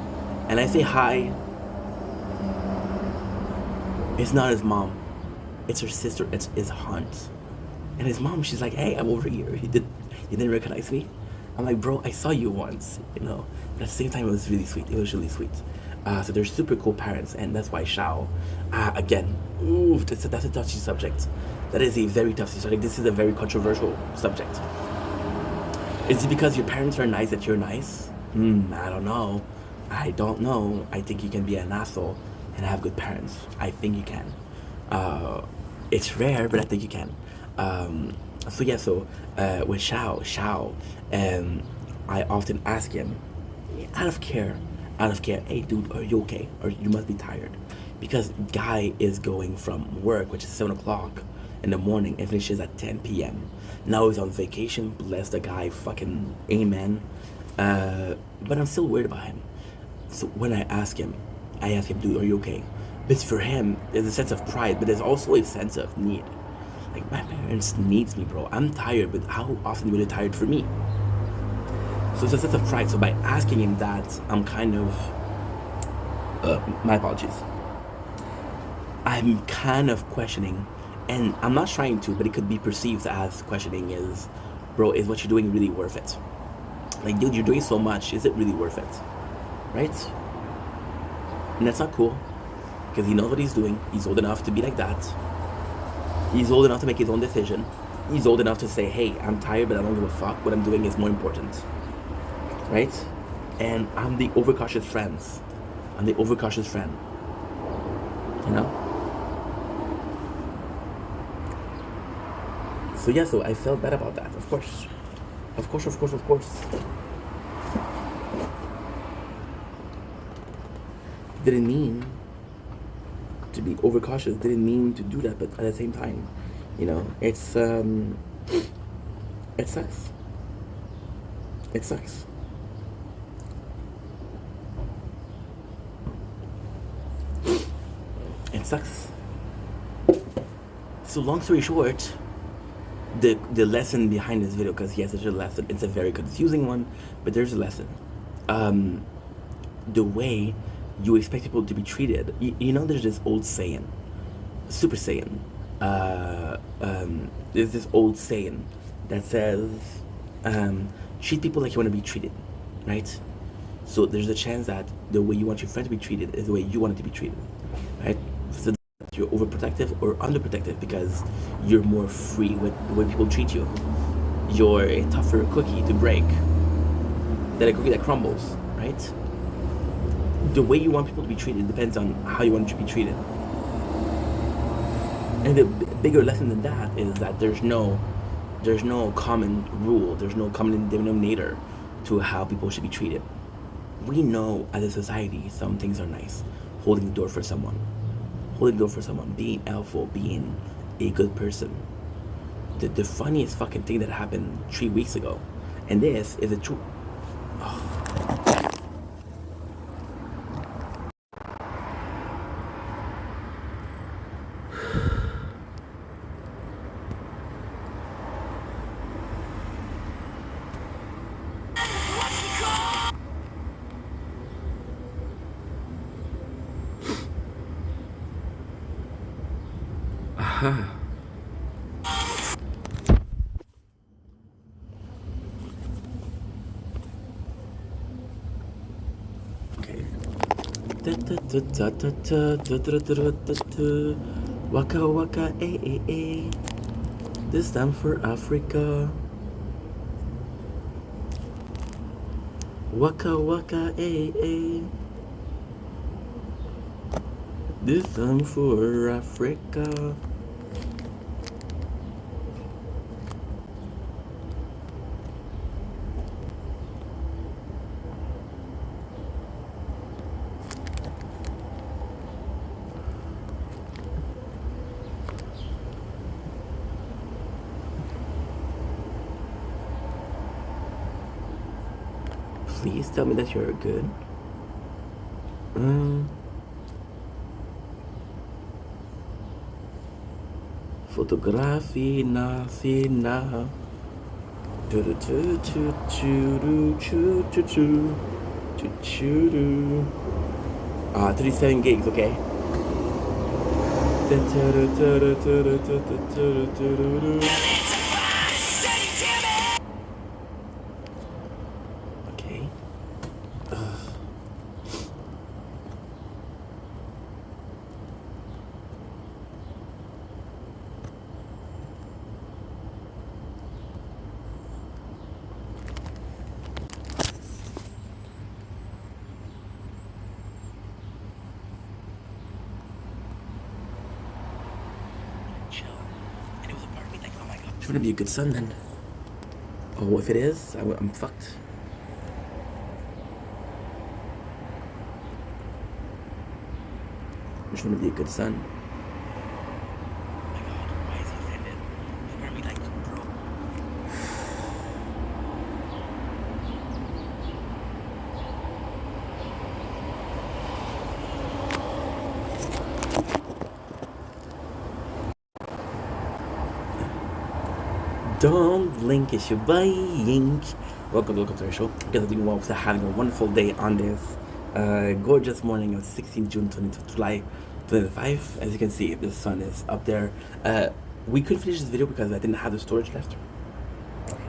and I say hi. It's not his mom, it's her sister, it's his aunt. And his mom, she's like, hey, I'm over here. You didn't recognize me? I'm like, bro, I saw you once, you know. But at the same time, it was really sweet. It was really sweet. So they're super cool parents, and that's why Shao, again, that's a touchy subject. That is a very touchy subject. This is a very controversial subject. Is it because your parents are nice that you're nice? I don't know. I don't know. I think you can be an asshole and have good parents. I think you can. It's rare, but I think you can. So with Shao, I often ask him, out of care, hey dude, are you okay? Or you must be tired. Because guy is going from work, which is 7 o'clock in the morning, and finishes at 10 p.m. Now he's on vacation, bless the guy, fucking amen. But I'm still worried about him. So when I ask him, dude, are you okay? But for him, there's a sense of pride, but there's also a sense of need. Like, my parents needs me, bro. I'm tired, but how often were they tired for me? So it's a sense of pride. So by asking him that, I'm kind of, my apologies. I'm kind of questioning, and I'm not trying to, but it could be perceived as questioning is, bro, is what you're doing really worth it? Like, dude, you're doing so much, is it really worth it? Right? And that's not cool, because he knows what he's doing. He's old enough to be like that. He's old enough to make his own decision. He's old enough to say, hey, I'm tired, but I don't give a fuck. What I'm doing is more important. Right? And I'm the overcautious friend. You know? So yeah, so I felt bad about that, of course. Of course. Didn't mean to be overcautious, didn't mean to do that, but at the same time, you know, it sucks. It sucks. It sucks. So long story short, the lesson behind this video, because yes, there's a lesson. It's a very confusing one, but there's a lesson. The way you expect people to be treated. You know, there's this old saying, Super Saiyan. There's this old saying that says, treat people like you want to be treated, right? So there's a chance that the way you want your friend to be treated is the way you want it to be treated, right? So you're overprotective or underprotective because you're more free with the way people treat you. You're a tougher cookie to break than a cookie that crumbles, right? The way you want people to be treated depends on how you want to be treated. And the bigger lesson than that is that there's no common rule, there's no common denominator to how people should be treated. We know as a society some things are nice. Holding the door for someone. Holding the door for someone. Being helpful. Being a good person. The funniest fucking thing that happened 3 weeks ago. And this is a true. Aha. Okay. Waka waka eh. This time for Africa. Waka waka eh. This time for Africa. Please tell me that you're good. Fotografi na sina. 37 gigs, okay. Okay. Shouldn't be a good son then. Oh, if it is, I'm fucked. I just want to be a good son. Oh my god, why is he offended? He's gonna be like, bro. Don't blink, it's your buying. Welcome to our show. Guys, I think we're also having a wonderful day on this gorgeous morning of 16 June 20, July 2025. As you can see, the sun is up there. We couldn't finish this video because I didn't have the storage left.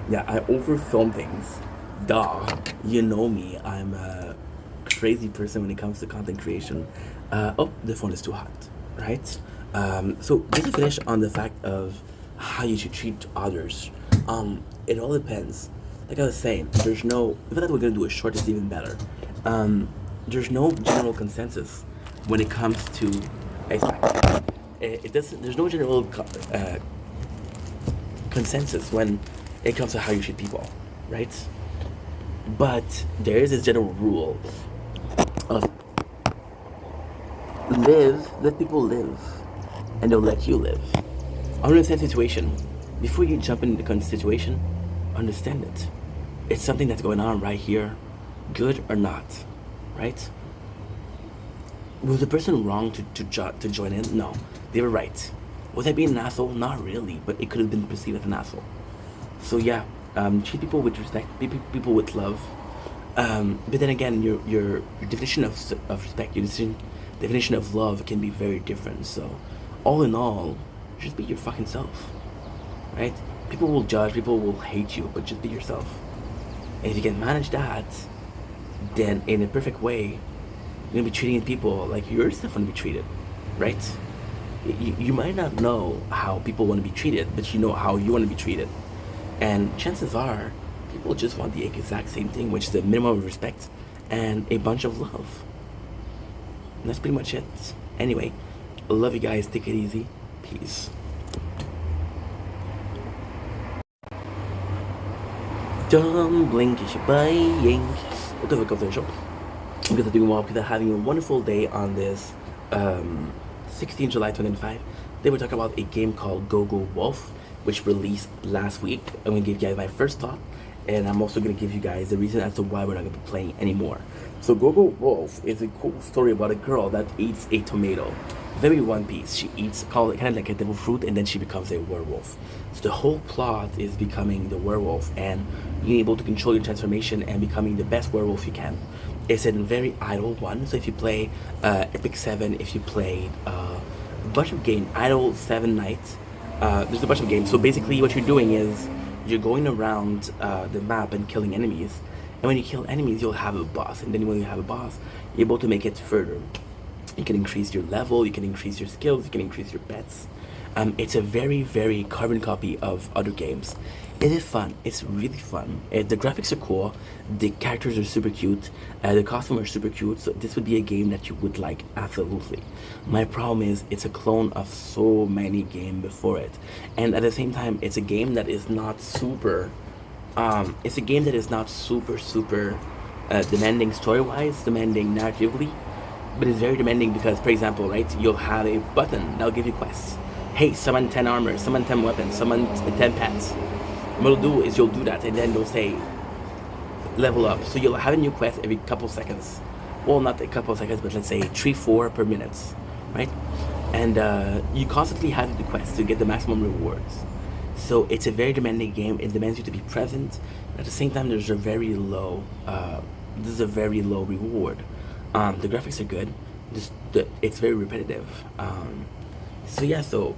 Yeah, I overfilm things. Duh. You know me. I'm a crazy person when it comes to content creation. Oh, the phone is too hot, right? So just to finish on the fact of how you should treat others. It all depends. Like I was saying, there's no. If I thought we're gonna do a short, it's even better. There's no general consensus when it comes to expect. It doesn't. There's no general consensus when it comes to how you treat people, right? But there is this general rule of let people live, and they'll let you live. Understand the situation. Before you jump into the situation, understand it. It's something that's going on right here, good or not, right? Was the person wrong to join in? No, they were right. Was I being an asshole? Not really, but it could have been perceived as an asshole. So yeah, treat people with respect, people with love. But then again, your definition of respect, your definition of love can be very different. So, all in all, just be your fucking self, right? People will judge, people will hate you, but just be yourself. And if you can manage that, then in a perfect way, you're gonna be treating people like you yourself want to be treated, right? You might not know how people want to be treated, but you know how you want to be treated. And chances are, people just want the exact same thing, which is a minimum of respect and a bunch of love. And that's pretty much it. Anyway, I love you guys. Take it easy. Peace. please. Dumpling is buying. What the fuck of the shop? Because I'm doing well, because I'm having a wonderful day on this 16 July 2005. They were talking about a game called Go Go Wolf, which released last week. I'm gonna give you guys my first thought, and I'm also gonna give you guys the reason as to why we're not gonna be playing anymore. So Go Go Wolf is a cool story about a girl that eats a tomato. Very One Piece. She eats kind of like a devil fruit, and then she becomes a werewolf. So the whole plot is becoming the werewolf and being able to control your transformation and becoming the best werewolf you can. It's a very idle one. So if you play Epic 7, if you play a bunch of games, Idle 7 Nights, there's a bunch of games. So basically what you're doing is you're going around the map and killing enemies. And when you kill enemies, you'll have a boss. And then when you have a boss, you're able to make it further. You can increase your level, you can increase your skills, you can increase your pets. It's a very, very carbon copy of other games. It is fun. It's really fun. The graphics are cool. The characters are super cute. The costumes are super cute. So this would be a game that you would like, absolutely. My problem is it's a clone of so many games before it, and at the same time, it's a game that is not super. It's a game that is not super demanding story-wise, demanding narratively, but it's very demanding because, for example, right, you'll have a button that'll give you quests. Hey, summon 10 armor, summon 10 weapons, summon 10 pets. What you'll do is you'll do that, and then they'll say level up. So you'll have a new quest every couple seconds. Well, not a couple seconds, but let's say 3-4 per minute, right? And you constantly have the quest to get the maximum rewards. So it's a very demanding game. It demands you to be present. At the same time, there's a very low. This is a very low reward. The graphics are good. It's very repetitive. So yeah. So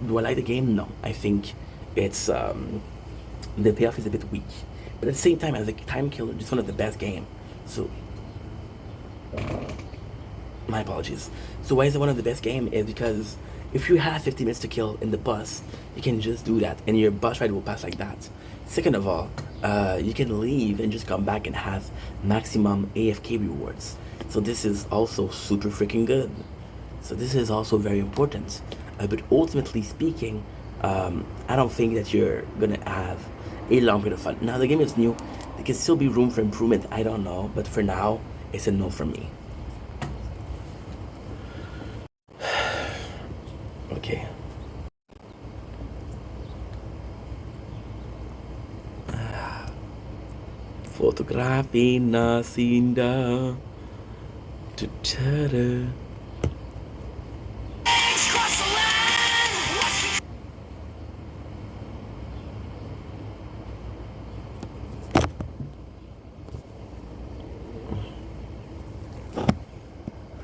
do I like the game? No. I think it's the payoff is a bit weak. But at the same time, as a time killer, it's one of the best games. So my apologies. So why is it one of the best game? Is because if you have 50 minutes to kill in the bus, you can just do that, and your bus ride will pass like that. Second of all, you can leave and just come back and have maximum AFK rewards. So this is also super freaking good. So this is also very important. But ultimately speaking, I don't think that you're gonna have a long bit of fun. Now the game is new. There can still be room for improvement. I don't know, but for now, it's a no for me. Okay. Fotografi nasinda.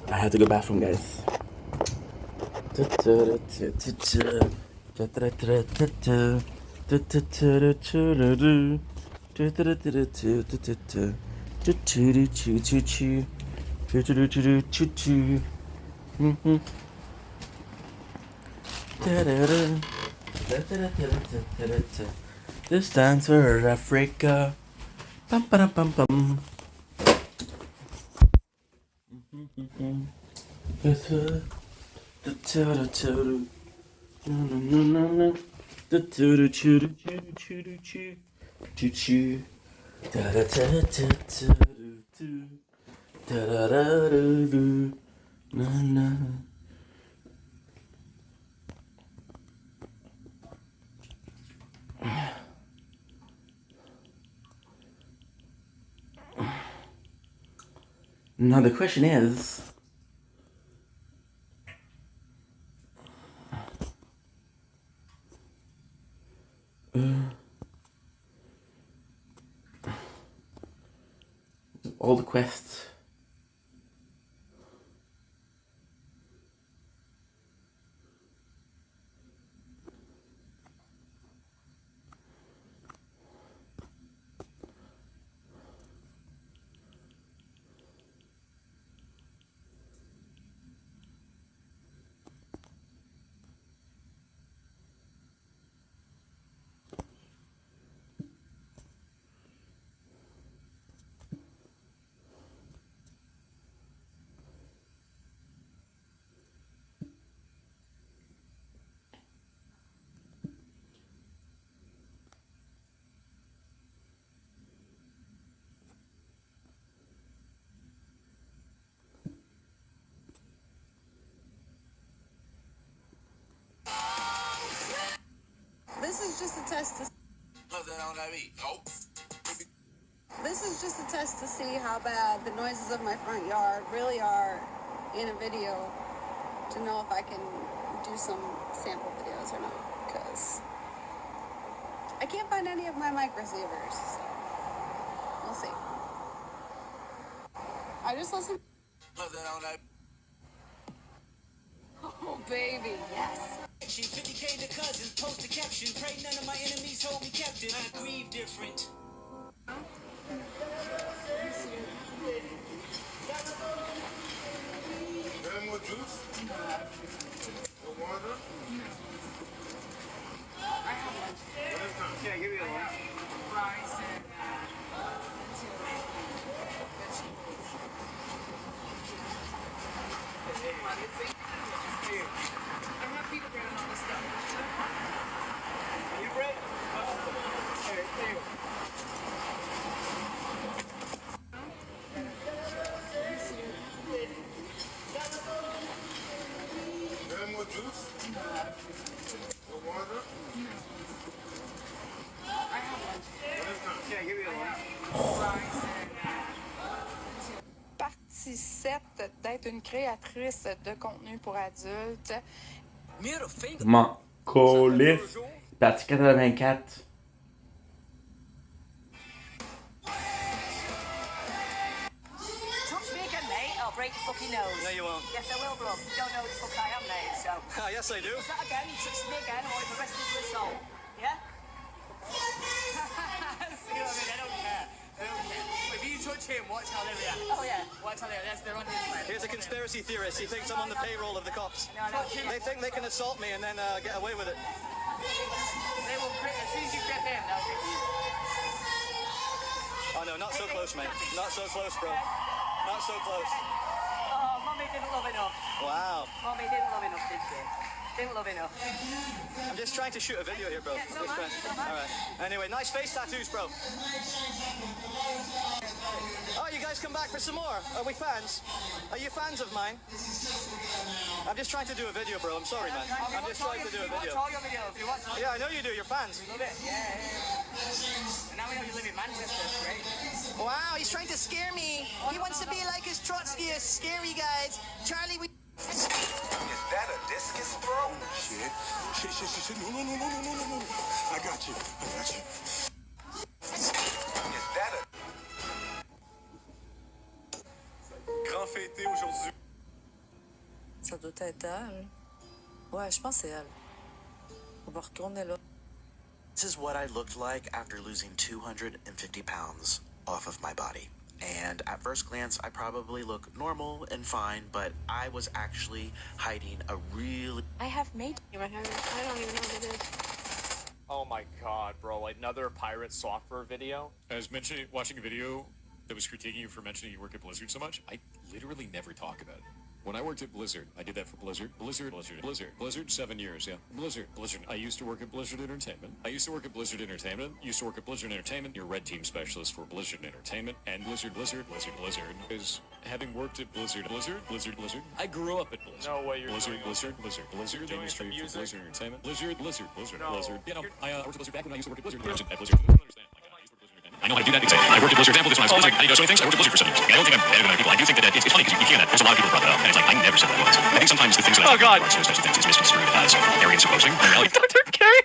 I have to go bathroom, guys. This stands for Africa. Bum, ba, bum, bum. Now the question is, all the quests. This is just a test to. This is just a test to see how bad the noises of my front yard really are in a video, to know if I can do some sample videos or not, because I can't find any of my mic receivers, so we'll see. I just listened. Oh, baby, yes. 50K to cousins, post a caption. Pray none of my enemies hold me captive. I grieve different. More juice? No water? I have one. Yeah, give me a one. Rice and I have pita bread and all this stuff. You bread? Here, here. More juice? No water? I have one. Yeah, give me a one. Rice and Partie 7 d'être une créatrice de contenu pour adultes. M'en colisse. Partie 84. Touch me again, mate. I'll break your fucking nose. No, you won't. Yes, I will, bro. You don't know who the fuck I am, mate, so. Yes, I do. Is that again? You touch me again, or the rest of your soul. Yeah? See what I mean? I don't care. I don't care. If you touch him, watch how they react. Oh, yeah. Watch how they react. They're on his side. Here's a conspiracy theorist. He thinks I'm on the payroll of the cops. No, They think they can assault me and then get away with it. they will grip. As soon as you grip him, they'll grip you. Oh, no, not so close, mate. Not so close, bro. Not so close. Oh, Mummy didn't love enough. Wow. Mummy didn't love enough, did she? Didn't love enough. I'm just trying to shoot a video here, bro. Yeah, so Just much, trying- so much. All right. Anyway, nice face tattoos, bro. Oh, you guys come back for some more? Are we fans? Are you fans of mine? I'm just trying to do a video, bro. I'm sorry, man. I'm just trying to do a Watch video. all your videos. You watch all Yeah, I know you do. You're fans. Love it. Yeah. And now we know you live in Manchester. Great. Wow, he's trying to scare me. He wants to be like his Trotsky, scary guys. Charlie, we... Is that a discus throw? Shit. No. I got you. Is that a... Grand fêté aujourd'hui. Ça doit être elle. Ouais, je pense que c'est elle. On va retourner là. This is what I looked like after losing 250 pounds off of my body. And at first glance, I probably look normal and fine, but I was actually hiding a really... I have made I don't even know what it is. Oh my god, bro, another pirate software video? I was watching a video that was critiquing you for mentioning you work at Blizzard so much. I literally never talk about it. When I worked at Blizzard, I did that for Blizzard, 7 years, yeah. Blizzard. I used to work at Blizzard Entertainment. Used to work at Blizzard Entertainment, your red team specialist for Blizzard Entertainment, and Blizzard is having worked at Blizzard. I grew up at Blizzard. No way you're Blizzard, doing Blizzard, doing industry some for music? Blizzard Entertainment. Blizzard. No. You know, I worked at Blizzard back when I used to work at Blizzard. At Blizzard. You don't understand. Like, I used to work at Blizzard Entertainment. I know how to do that because I worked at Blizzard. For example, this when I was at Blizzard. I did so many things. I worked at Blizzard for 7 years. I don't think I'm better than other people. I do think that it's funny because you can't. There's a lot of people who brought that up, and it's like I never said that once. I think sometimes the things that I Oh, God. those types of things is misconstrued as arrogance and boasting. In reality,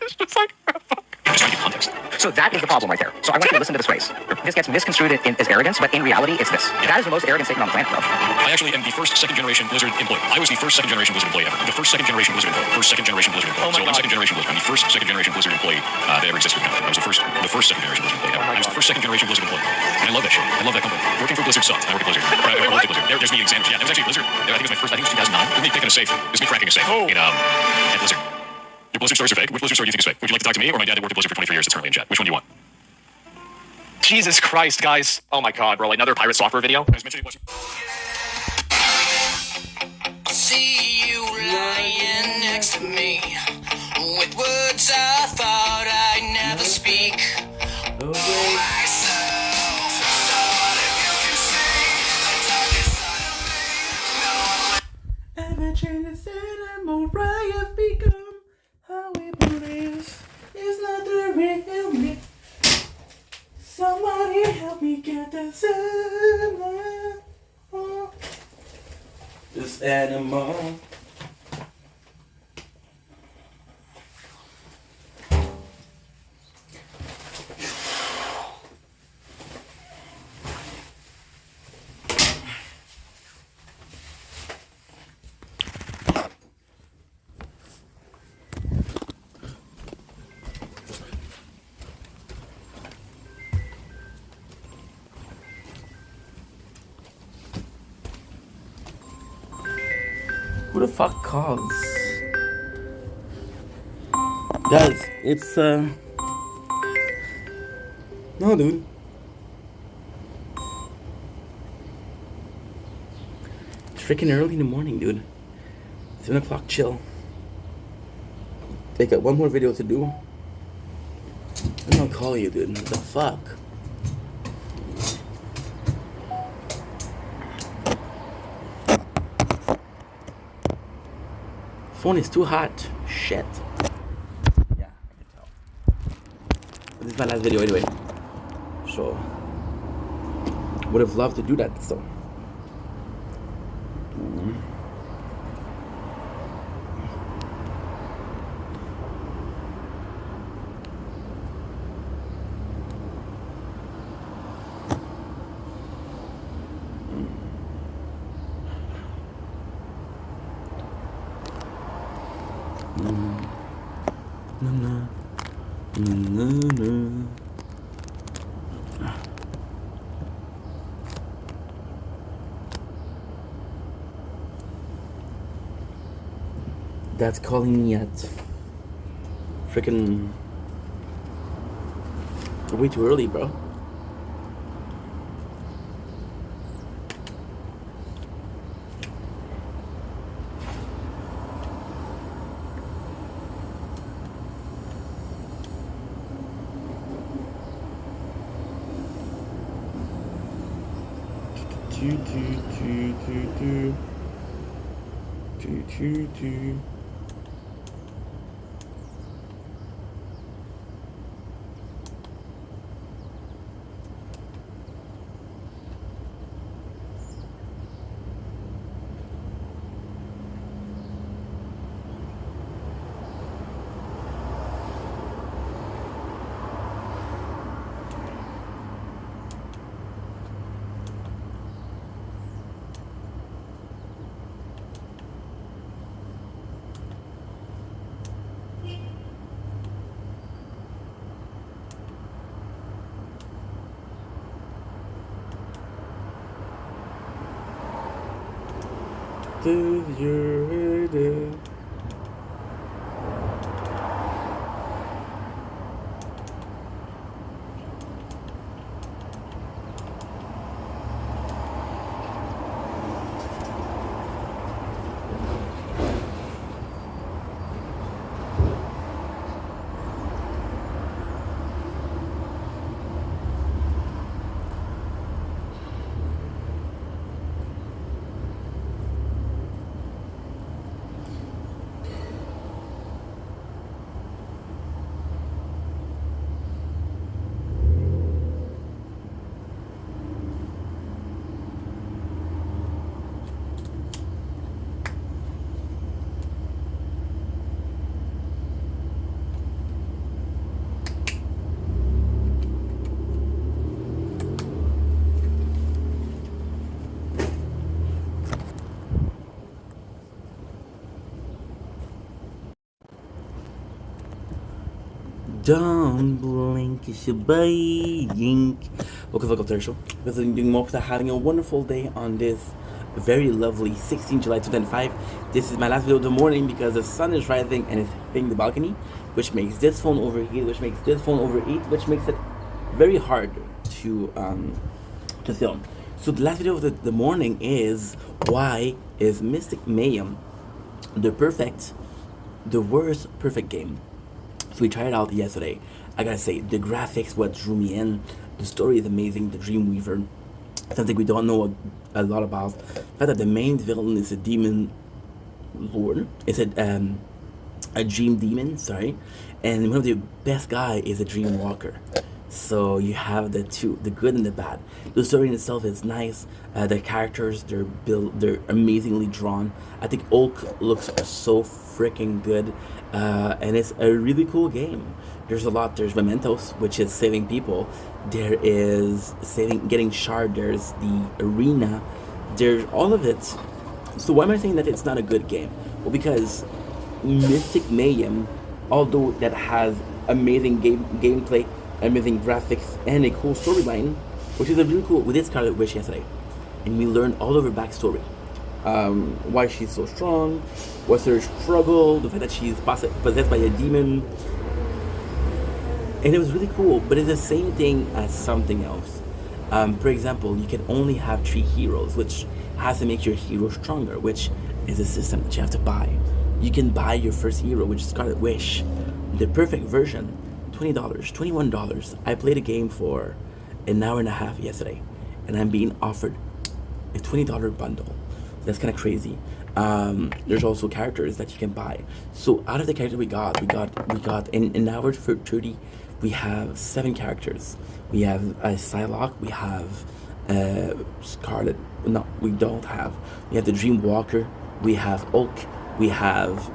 It's just like, I'm just trying to give context. So that is the problem right there. So I want you to listen to this phrase. This gets misconstrued as arrogance, but in reality, it's this. That is the most arrogant statement on the planet, bro. I actually am the first second-generation Blizzard employee. I was the first second-generation Blizzard employee ever. The first second-generation Blizzard employee. Oh my So I'm God. second-generation Blizzard. I'm the first second-generation Blizzard employee that ever existed. I was the first second-generation Blizzard employee ever. Oh my I was the God. first second-generation Blizzard employee. And I love that shit. I love that company. Working for Blizzard sucks. I work at Blizzard. I worked at Blizzard. There's me examining. Yeah, it was actually Blizzard. I think it was my first. I think it was 2009. It was me picking a safe. It was me cracking a safe. Oh. At Blizzard. Your Blizzard stories are fake. Which Blizzard story do you think is fake? Would you like to talk to me or my dad that worked at Blizzard for 23 years that's currently in chat? Which one do you want? Jesus Christ, guys. Oh my god, bro, another pirate software video? I was mentioning watching. See you lying next to me with words I thought I'd never speak. Myself, so what if you can see the darkest side of me? No one Ever change the same Mariah become how we believe is get the sun. This animal. Who the fuck calls? Guys, it's no, dude. It's freaking early in the morning, dude. 7 o'clock, chill. They got one more video to do. I'm gonna call you, dude. What the fuck? Phone is too hot. Shit. Yeah, I can tell. This is my last video anyway. So, would have loved to do that, so. Dad's calling me at freaking way too early, bro. Don't blink, it's your blink. Welcome to the show. Because I'm doing more because I'm having a wonderful day on this very lovely 16 July 2005. This is my last video of the morning because the sun is rising and it's hitting the balcony, which makes this phone overheat, which makes this phone overheat, which makes it very hard to film. So the last video of the morning is why is Mystic Mayhem the worst perfect game? So we tried it out yesterday. I gotta say, the graphics, what drew me in, the story is amazing, the Dreamweaver, something we don't know a lot about. The fact that the main villain is a demon lord, it's a dream demon, sorry, and one of the best guy is a dream walker. So you have the two, the good and the bad. The story in itself is nice. The characters, they're amazingly drawn. I think Hulk looks so freaking good, and it's a really cool game. There's a lot. There's Mementos, which is saving people. There is getting shard. There's the arena. There's all of it. So why am I saying that it's not a good game? Well, because Mystic Mayhem, although that has amazing gameplay, amazing graphics, and a cool storyline, which is a really cool. We did Scarlet Witch yesterday, and we learned all of her backstory, why she's so strong, what's her struggle, the fact that she's possessed by a demon, and it was really cool. But it's the same thing as something else. For example, you can only have 3 heroes, which has to make your hero stronger, which is a system that you have to buy. You can buy your first hero, which is Scarlet Witch, the perfect version, $20, $21. I played a game for an hour and a half yesterday, and I'm being offered a $20 bundle. That's kind of crazy. There's also characters that you can buy. So out of the characters we got in an hour for 30, we have 7 characters. We have Psylocke, we have Scarlet. No, we don't have. We have the Dreamwalker. We have Hulk. We have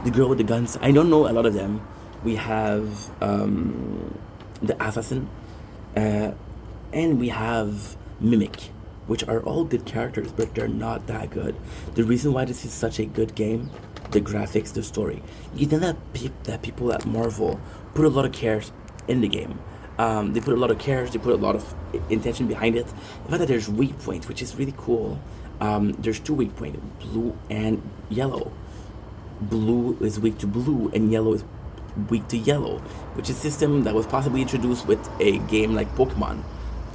the girl with the guns. I don't know a lot of them. We have the assassin, and we have Mimic, which are all good characters, but they're not that good. The reason why this is such a good game, the graphics, the story. You know that people at Marvel put a lot of care in the game. They put a lot of care, they put a lot of intention behind it. The fact that there's weak points, which is really cool. There's 2 weak points, blue and yellow. Blue is weak to blue and yellow is weak to yellow, which is a system that was possibly introduced with a game like Pokemon.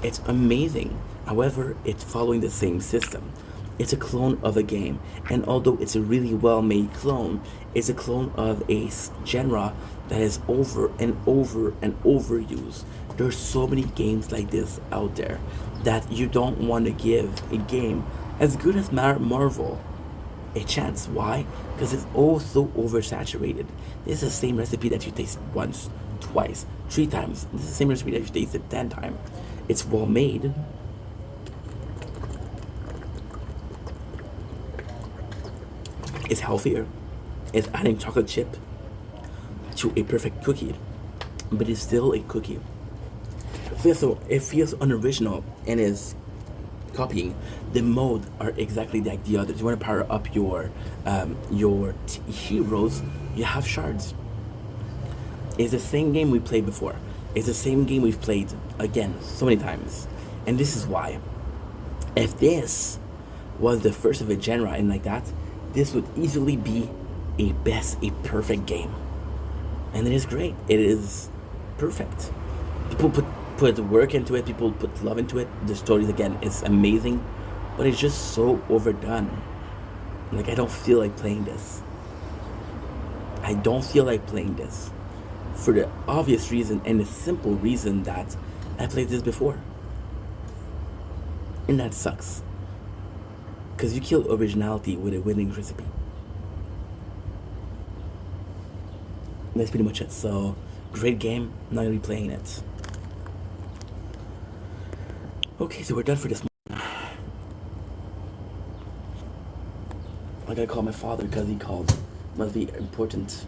It's amazing. However, it's following the same system. It's a clone of a game, and although it's a really well-made clone, it's a clone of a genre that is over and over and overused. There's so many games like this out there that you don't want to give a game as good as Marvel a chance. Why? Because it's all so oversaturated. This is the same recipe that you taste once, twice, 3 times. This is the same recipe that you tasted 10 times. It's well made. It's healthier. It's adding chocolate chip to a perfect cookie, but it's still a cookie. So it feels unoriginal and is copying. The mode are exactly like the others. You want to power up your heroes, you have shards. It's the same game we played before. It's the same game we've played again so many times. And this is why. If this was the first of a genre and like that, this would easily be a perfect game. And it is great. It is perfect. People put work into it, people put love into it. The story, again, is amazing, but it's just so overdone. Like, I don't feel like playing this. I don't feel like playing this. For the obvious reason and the simple reason that I played this before. And that sucks. Because you kill originality with a winning recipe. That's pretty much it. So, great game. I'm not going to be playing it. Okay, so we're done for this morning. I gotta call my father because he called. Must be important.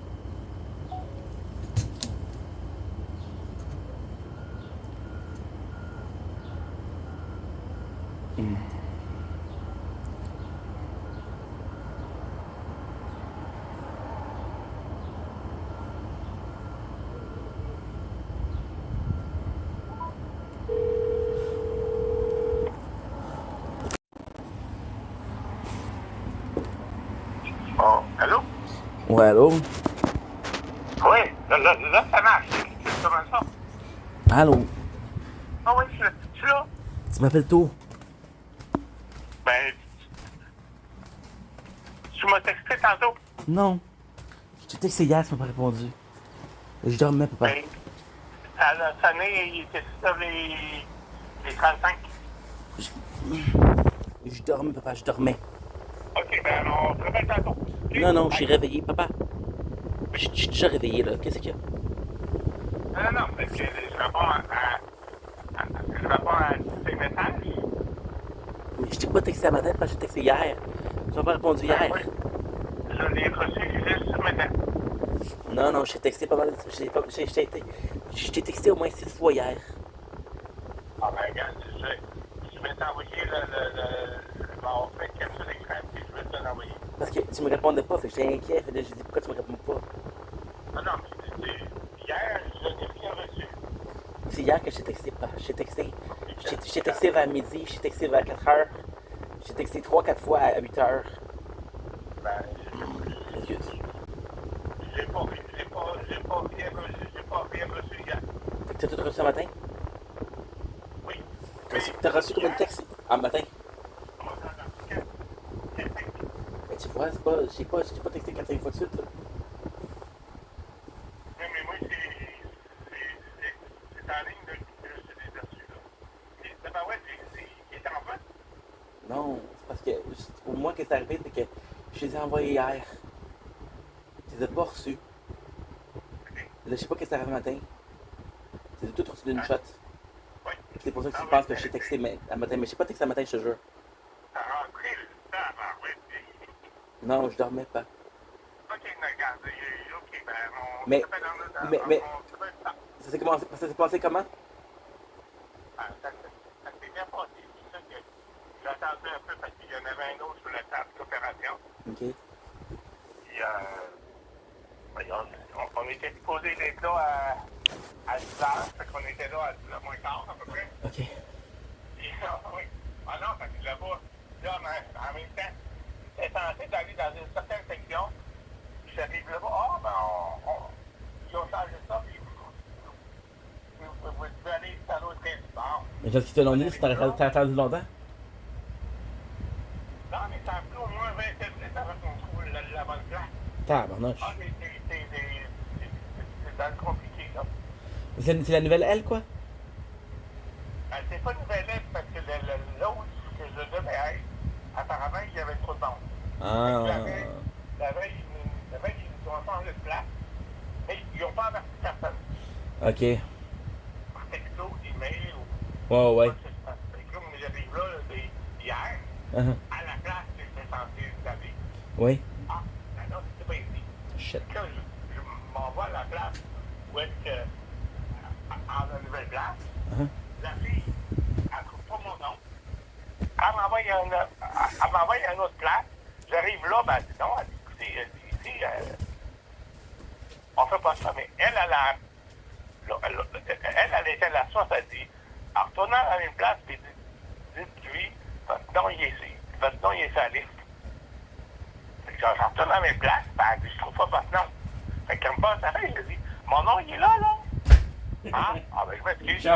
Oh, allô? Ouais, allô? Oui, là, ça marche. C'est comment ça? Allô? Ah oui, je suis là. Tu m'appelles tôt? Ben, tu m'as texté tantôt. Non. Je t'ai texté hier, tu m'as pas répondu. Je dormais, papa. Ben, à la sonné, il était sur les 35. Je dormais, papa, je dormais. Ok, ben, on se réveille tantôt. Non, je suis réveillé, papa. Je suis déjà réveillé, là. Qu'est-ce qu'il y a? Non, parce que je réponds à tes messages. Je t'ai pas texté à matin parce que j'ai texté hier. Tu m'as pas répondu hier. Oui. Je l'ai reçu juste ce matin. Non, je t'ai texté pas mal. Je t'ai texté au moins 6 fois hier. Ah ben regarde, je vais t'envoyer mon fait capture d'écran, puis je vais te l'envoyer. Parce que tu me répondais pas, fait que j'étais inquiet. Fait que j'ai dit pourquoi tu me réponds pas. Non, mais hier, je n'ai rien reçu. C'est hier que j'ai texté pas. J'ai texté. J'ai texté vers midi, j'ai texté vers 4 heures. J'ai texté 3-4 fois à 8 heures. Ben, Excuse. j'ai pas rien reçu hier. Fait que t'as tout reçu ce matin? Oui. T'as reçu combien de textes en matin? Mais tu vois, c'est pas, j'ai pas texté 4-5 fois de suite. Là. Mais moi, c'est en ligne que je l'ai reçu. D'abord, ouais, il était en vote. Non, c'est parce que pour moi, qu'est-ce qui est arrivé, c'est que je les ai envoyés hier. Tu les as pas reçus. Là, je sais pas qu'est-ce qui est arrivé le matin. Tu les as tous reçus d'une shot. Oui. C'est pour ça que tu penses que je t'ai texté à matin, mais je sais pas texté à matin, je te jure. T'as rentré le temps, oui. Non, je dormais pas. Ok, regarde, ok, ben, on Mais- s'appelle dans le temps. mais- On trouve le temps. Ça s'est passé comment? Ah, ça s'est bien passé. C'est ça que j'attendais un peu parce qu'il y en avait un autre sur la table d'opération. Ok. Puis, on était supposé être là à 10 heures, fait qu'on était là à 10 heures moins quart, à peu près. Ok. Puis, oui. Ah non, parce que là-bas, là, en même temps, j'étais censé d'aller dans une certaine section. Puis j'arrive là-bas, ils ont changé ça, puis vous devez aller dans l'autre sport. Mais qu'est-ce qu'ils te l'ont dit? T'as attendu longtemps? Non, mais ça a pris au moins 20 minutes avant qu'on trouve la bonne place. Tabarnouche. Ah, c'est dans le compliqué, là. C'est la nouvelle L, quoi? C'est pas une nouvelle lettre parce que l'autre que je devais être, apparemment, il y avait trop de monde. Ah. La veille, ils ont changé de place, mais ils n'ont pas averti personne. Ok. Par texto, email ou... Ouais. Fait que là, j'arrive là, c'est hier, Uh-huh. à la place que j'étais censé aller. Oui. Ah, ben non, c'était pas ici. Shit. Quand je m'envoie à la place où est-ce que, à la nouvelle place, Uh-huh. la fille, elle trouve pas mon nom. Elle m'envoie à une autre place. J'arrive là, ben, elle dit non, elle dit, écoutez, ici, on fait pas ça. Mais elle était la source, elle dit, en retournant à la même place, puis dites-lui, votre nom, il est ici. Votre nom, il est sur la liste. Fait que je retourne à la même place, ben, elle dit, je trouve pas votre nom. Fait qu'elle me passe à elle, elle dit, mon nom, il est là, là. Ah, ben, je m'excuse.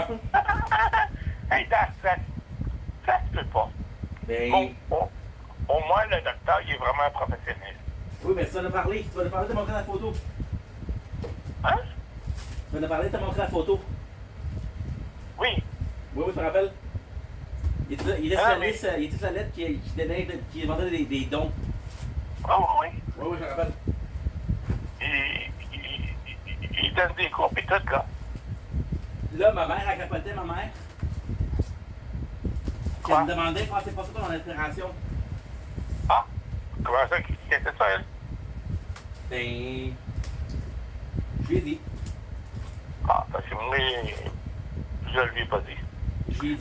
Hey, ça se peut pas. Mais... Bon, au moins, le docteur, il est vraiment professionnel. Oui, mais tu vas nous parler. Tu vas nous parler de montrer la photo. Hein? Tu vas nous parler de te montrer la photo. Oui. Oui, je me rappelle. Il était sur la liste, il était sur la lettre qui demandait des dons. Oh, oui. Oui, je me rappelle. Il donne des cours et tout, là. Là, ma mère a capoté, ma mère. Elle me demandait comment c'est passé ton opération. Ah, comment ça, qu'est-ce que c'est ça, elle? Ben... Je lui ai dit. Ah, parce que moi, je lui ai pas dit.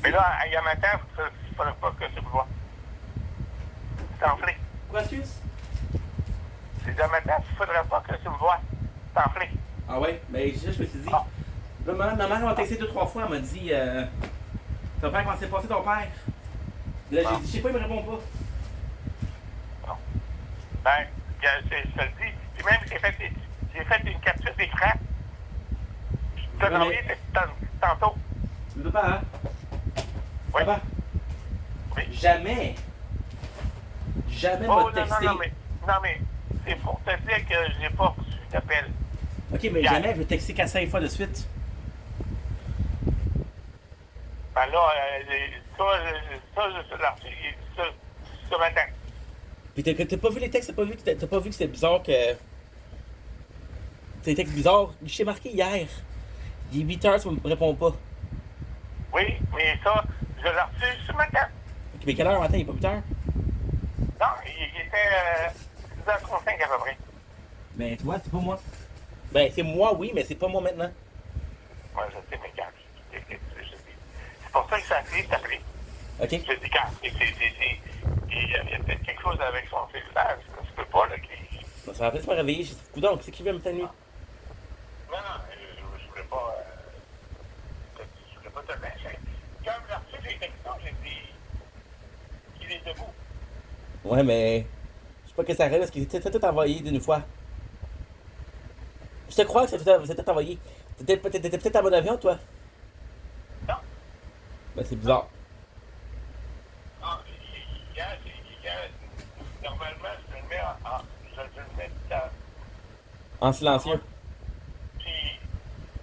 Mais là, il y a matin, il ne faudrait pas que tu me vois. C'est enflé. Quoi, excuse? C'est de matin, il ne faudrait pas que tu me vois. C'est enflé. Ah ouais? Ben, je me suis dit. Là, ma mère m'a texté 2-3 fois, elle m'a dit ton père, comment s'est passé ton père? Là, j'ai dit, je sais pas, il me répond pas. Non. Ben, je te le dis. Puis même, j'ai fait une capture d'écran. Je te l'ai envoyé tantôt. Tu veux pas, hein? Oui. Papa? Oui. Jamais m'a texté. Non, mais c'est pour te dire que j'ai pas reçu d'appel. Ok, mais jamais je vais texter qu'à 5 fois de suite. Ben là, ça, je l'ai reçu ce matin. Puis t'as pas vu les textes, t'as pas vu que c'était bizarre que... C'est des textes bizarres. Je t'ai marqué hier. Il est 8h, tu me réponds pas. Oui, mais ça, je l'ai reçu ce matin. Ok, mais quelle heure matin? Il est pas 8h? Non, il était 6h35 à peu près. Ben, tu vois, c'est pas moi. Ben, c'est moi, oui, mais c'est pas moi maintenant. Moi, je sais, mais quand. C'est pour ça que ça a appelé, c'est appelé. Ok. Je dis quand. Il y a peut-être quelque chose avec son cellulaire. Ça se peut pas, là. Ça m'a peut-être pas réveillé. J'ai dit, coudonc, c'est qui veut me faire nuit? Non, je voulais pas. Je voulais pas te lâcher. Quand je l'ai reçu les textos, j'ai dit. Il est debout. Ouais, mais. Je sais pas que ça arrive parce que c'était tout envoyé d'une fois. Je te crois que c'était tout envoyé. T'étais peut-être en mode avion, toi? Non. Ben, c'est bizarre. Ah, hier, normalement, je le mets En silencieux. Puis,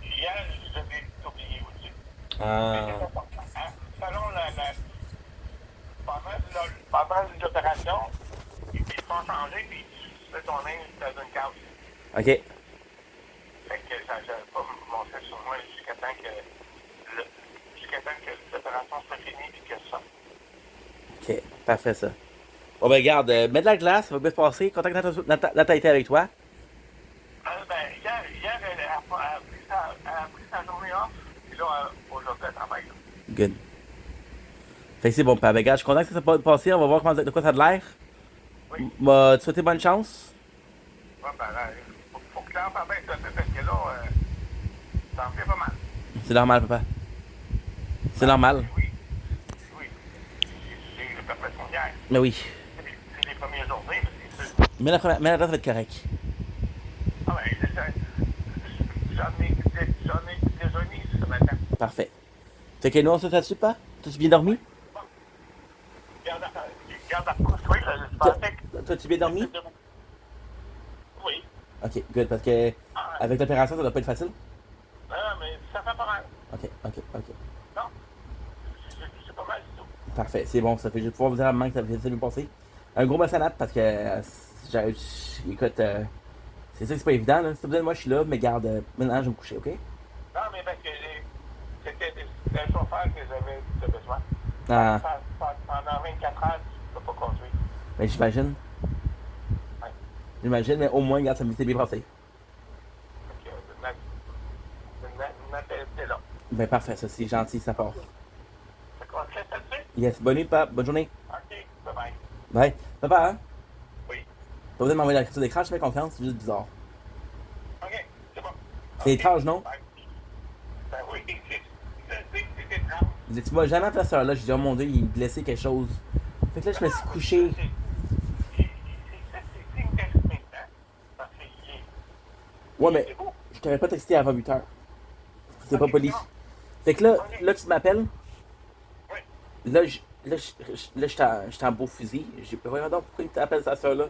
hier, je l'ai oublié aussi. Ah. Selon pendant l'opération, ils font changer, puis tu mets ton main dans une case. Ok. Fait que ça n'avait pas montré sur moi jusqu'à temps que l'opération soit finie, puis que ça. Ok, parfait ça. Bon ben regarde, mets de la glace, ça va bien se passer. Contact Nata été avec toi. Ben, hier elle a pris sa journée off, puis là, aujourd'hui, elle travaille. Good. Fait que c'est bon, ben regarde, je suis content que ça s'est pas passé, on va voir de quoi ça a de l'air. Oui. M'a souhaité bonne chance. Ouais, ben là, faut que tu en parles bien, parce que là, ça en fait pas mal. C'est normal, papa. C'est normal. Oui. J'ai le perfection hier. Mais oui. C'est les premières journées, mais c'est sûr. Mais la date va être correct. Ah ben, j'en ai déjeuné ce matin. Parfait. Fait que nous, on se fait là-dessus, pas? T'as-tu bien dormi? Garde la pousse, oui, je pensais que... T'as-tu bien dormi? Oui. Ok, good, parce que avec l'opération, ça doit pas être facile. Non, mais ça fait pas mal. Ok. Non, c'est pas mal du tout. Parfait, c'est bon, ça fait. Je vais pouvoir vous dire à maman que ça vient de lui passer. Un gros merci à Nat parce que. Écoute, c'est ça que c'est pas évident, là. Si t'as besoin de moi, je suis là, mais garde, maintenant je vais me coucher, ok? Non, mais parce que c'était un chauffeur que j'avais besoin. Ah. Pendant 24 heures, tu peux pas conduire. Ben, j'imagine. Ouais. J'imagine, mais au moins, regarde, ça me fait bien passer. Donc, Nat était là. Ben, parfait, ça, c'est gentil, ça part. Fait qu'on se laisse là-dessus? Yes, bonne nuit, papa, bonne journée. Ok, bye-bye. Bye. Papa, hein? Oui. Pas besoin de m'envoyer la capture d'écran, je te fais confiance, c'est juste bizarre. Ok, c'est bon. C'est étrange, non? Ben oui, c'est étrange. Je dis, tu m'as jamais appelé à cette heure-là, j'ai dit, oh mon dieu, il est blessé quelque chose. Fait que là, je me suis couché. Ouais, mais je t'avais pas texté avant 8h. C'est pas poli. Fait que là, tu m'appelles. Là, j'étais en beau fusil. J'ai dit, voyons donc, pourquoi il t'appelle sa soeur là?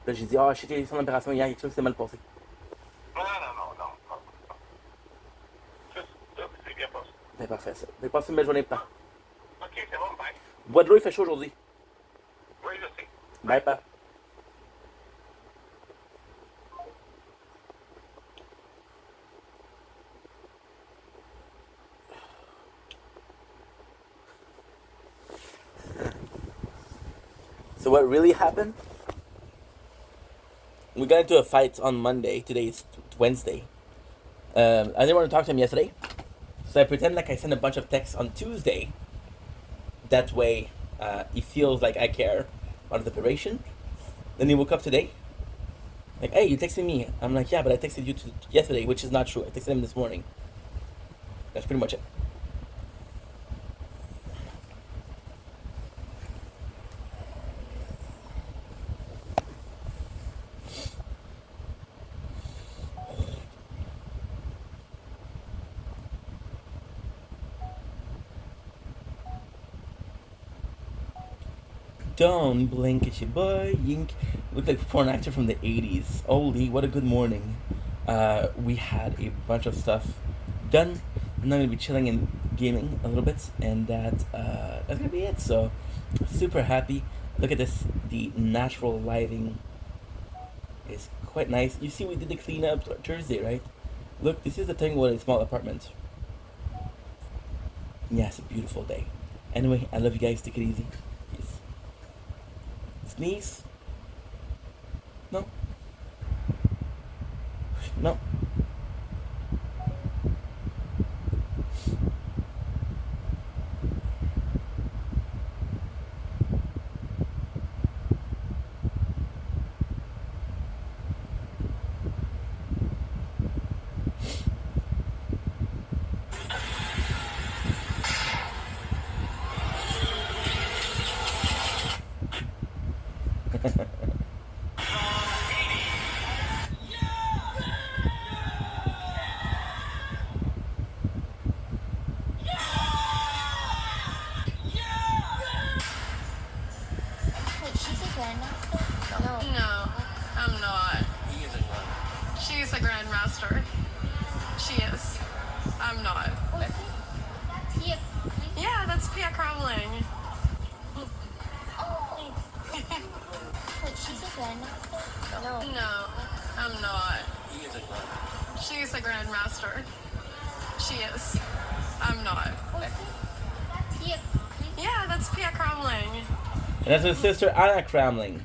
Là, j'ai dit, je sais qu'il y a eu son opération hier, quelque chose qui s'est mal passé. Non. C'est bien passé. Ben, parfait, ça. Ben, passe une belle journée, papa. Ok, c'est bon, bye. Bois de l'eau, il fait chaud aujourd'hui. Oui, je sais. Bye, papa. So what really happened? We got into a fight on Monday. Today is Wednesday. I didn't want to talk to him yesterday, so I pretend like I sent a bunch of texts on Tuesday. That way, he feels like I care about the operation. Then he woke up today, like, hey, you texted me. I'm like, yeah, but I texted you yesterday, which is not true. I texted him this morning. That's pretty much it. Don't blink at your boy, yink. Looked like for an actor from the 80s. Holy, what a good morning. We had a bunch of stuff done. I'm now gonna be chilling and gaming a little bit, and that's gonna be it. So, super happy. Look at this. The natural lighting is quite nice. You see, we did the cleanup Thursday, right? Look, this is the thing with a small apartment. Yeah, it's a beautiful day. Anyway, I love you guys. Take it easy. Peace. Sneeze? No. No. No, I'm not. She's a grandmaster. She is. I'm not. Yeah, that's Pia Crumling. No, I'm not. She's a grandmaster. She is. I'm not. Yeah, that's Pia Crumling. And that's her sister Anna Cramling.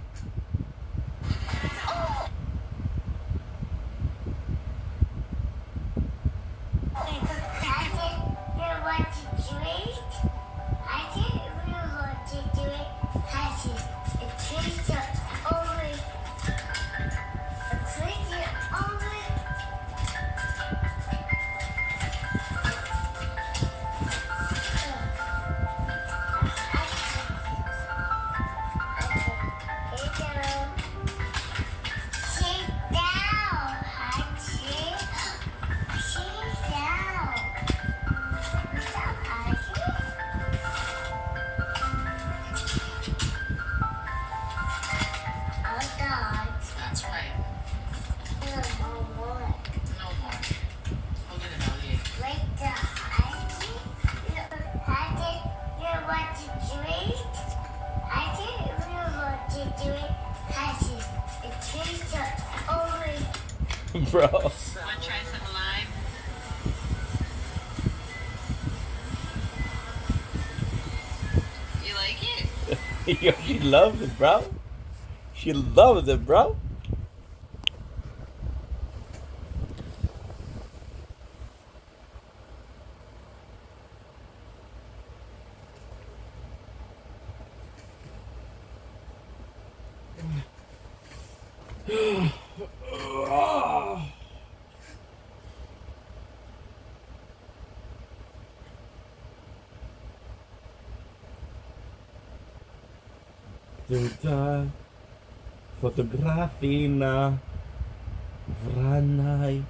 That's right. No more. We'll get it out here. Bro. Want to try some lime? You like it? Yo, she loves it, bro. She loves it, bro. Tutaj fotografii na Wranaj.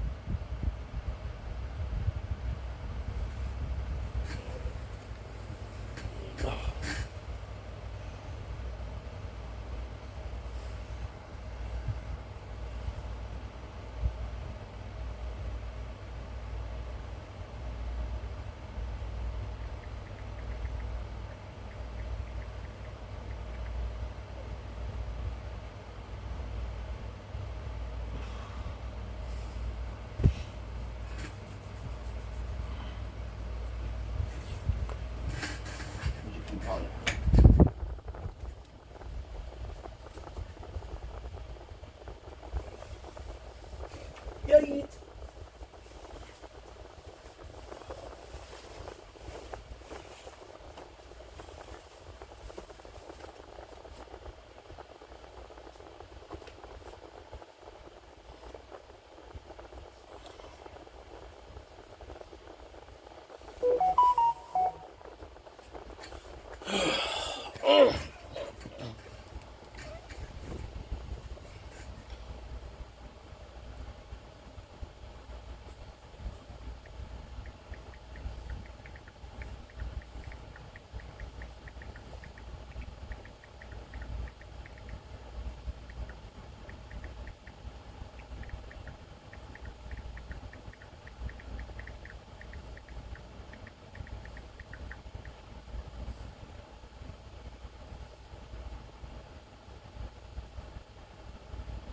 Yay!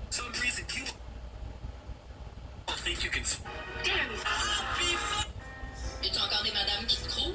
Some reason you think you can Y a encore des madames qui te croient?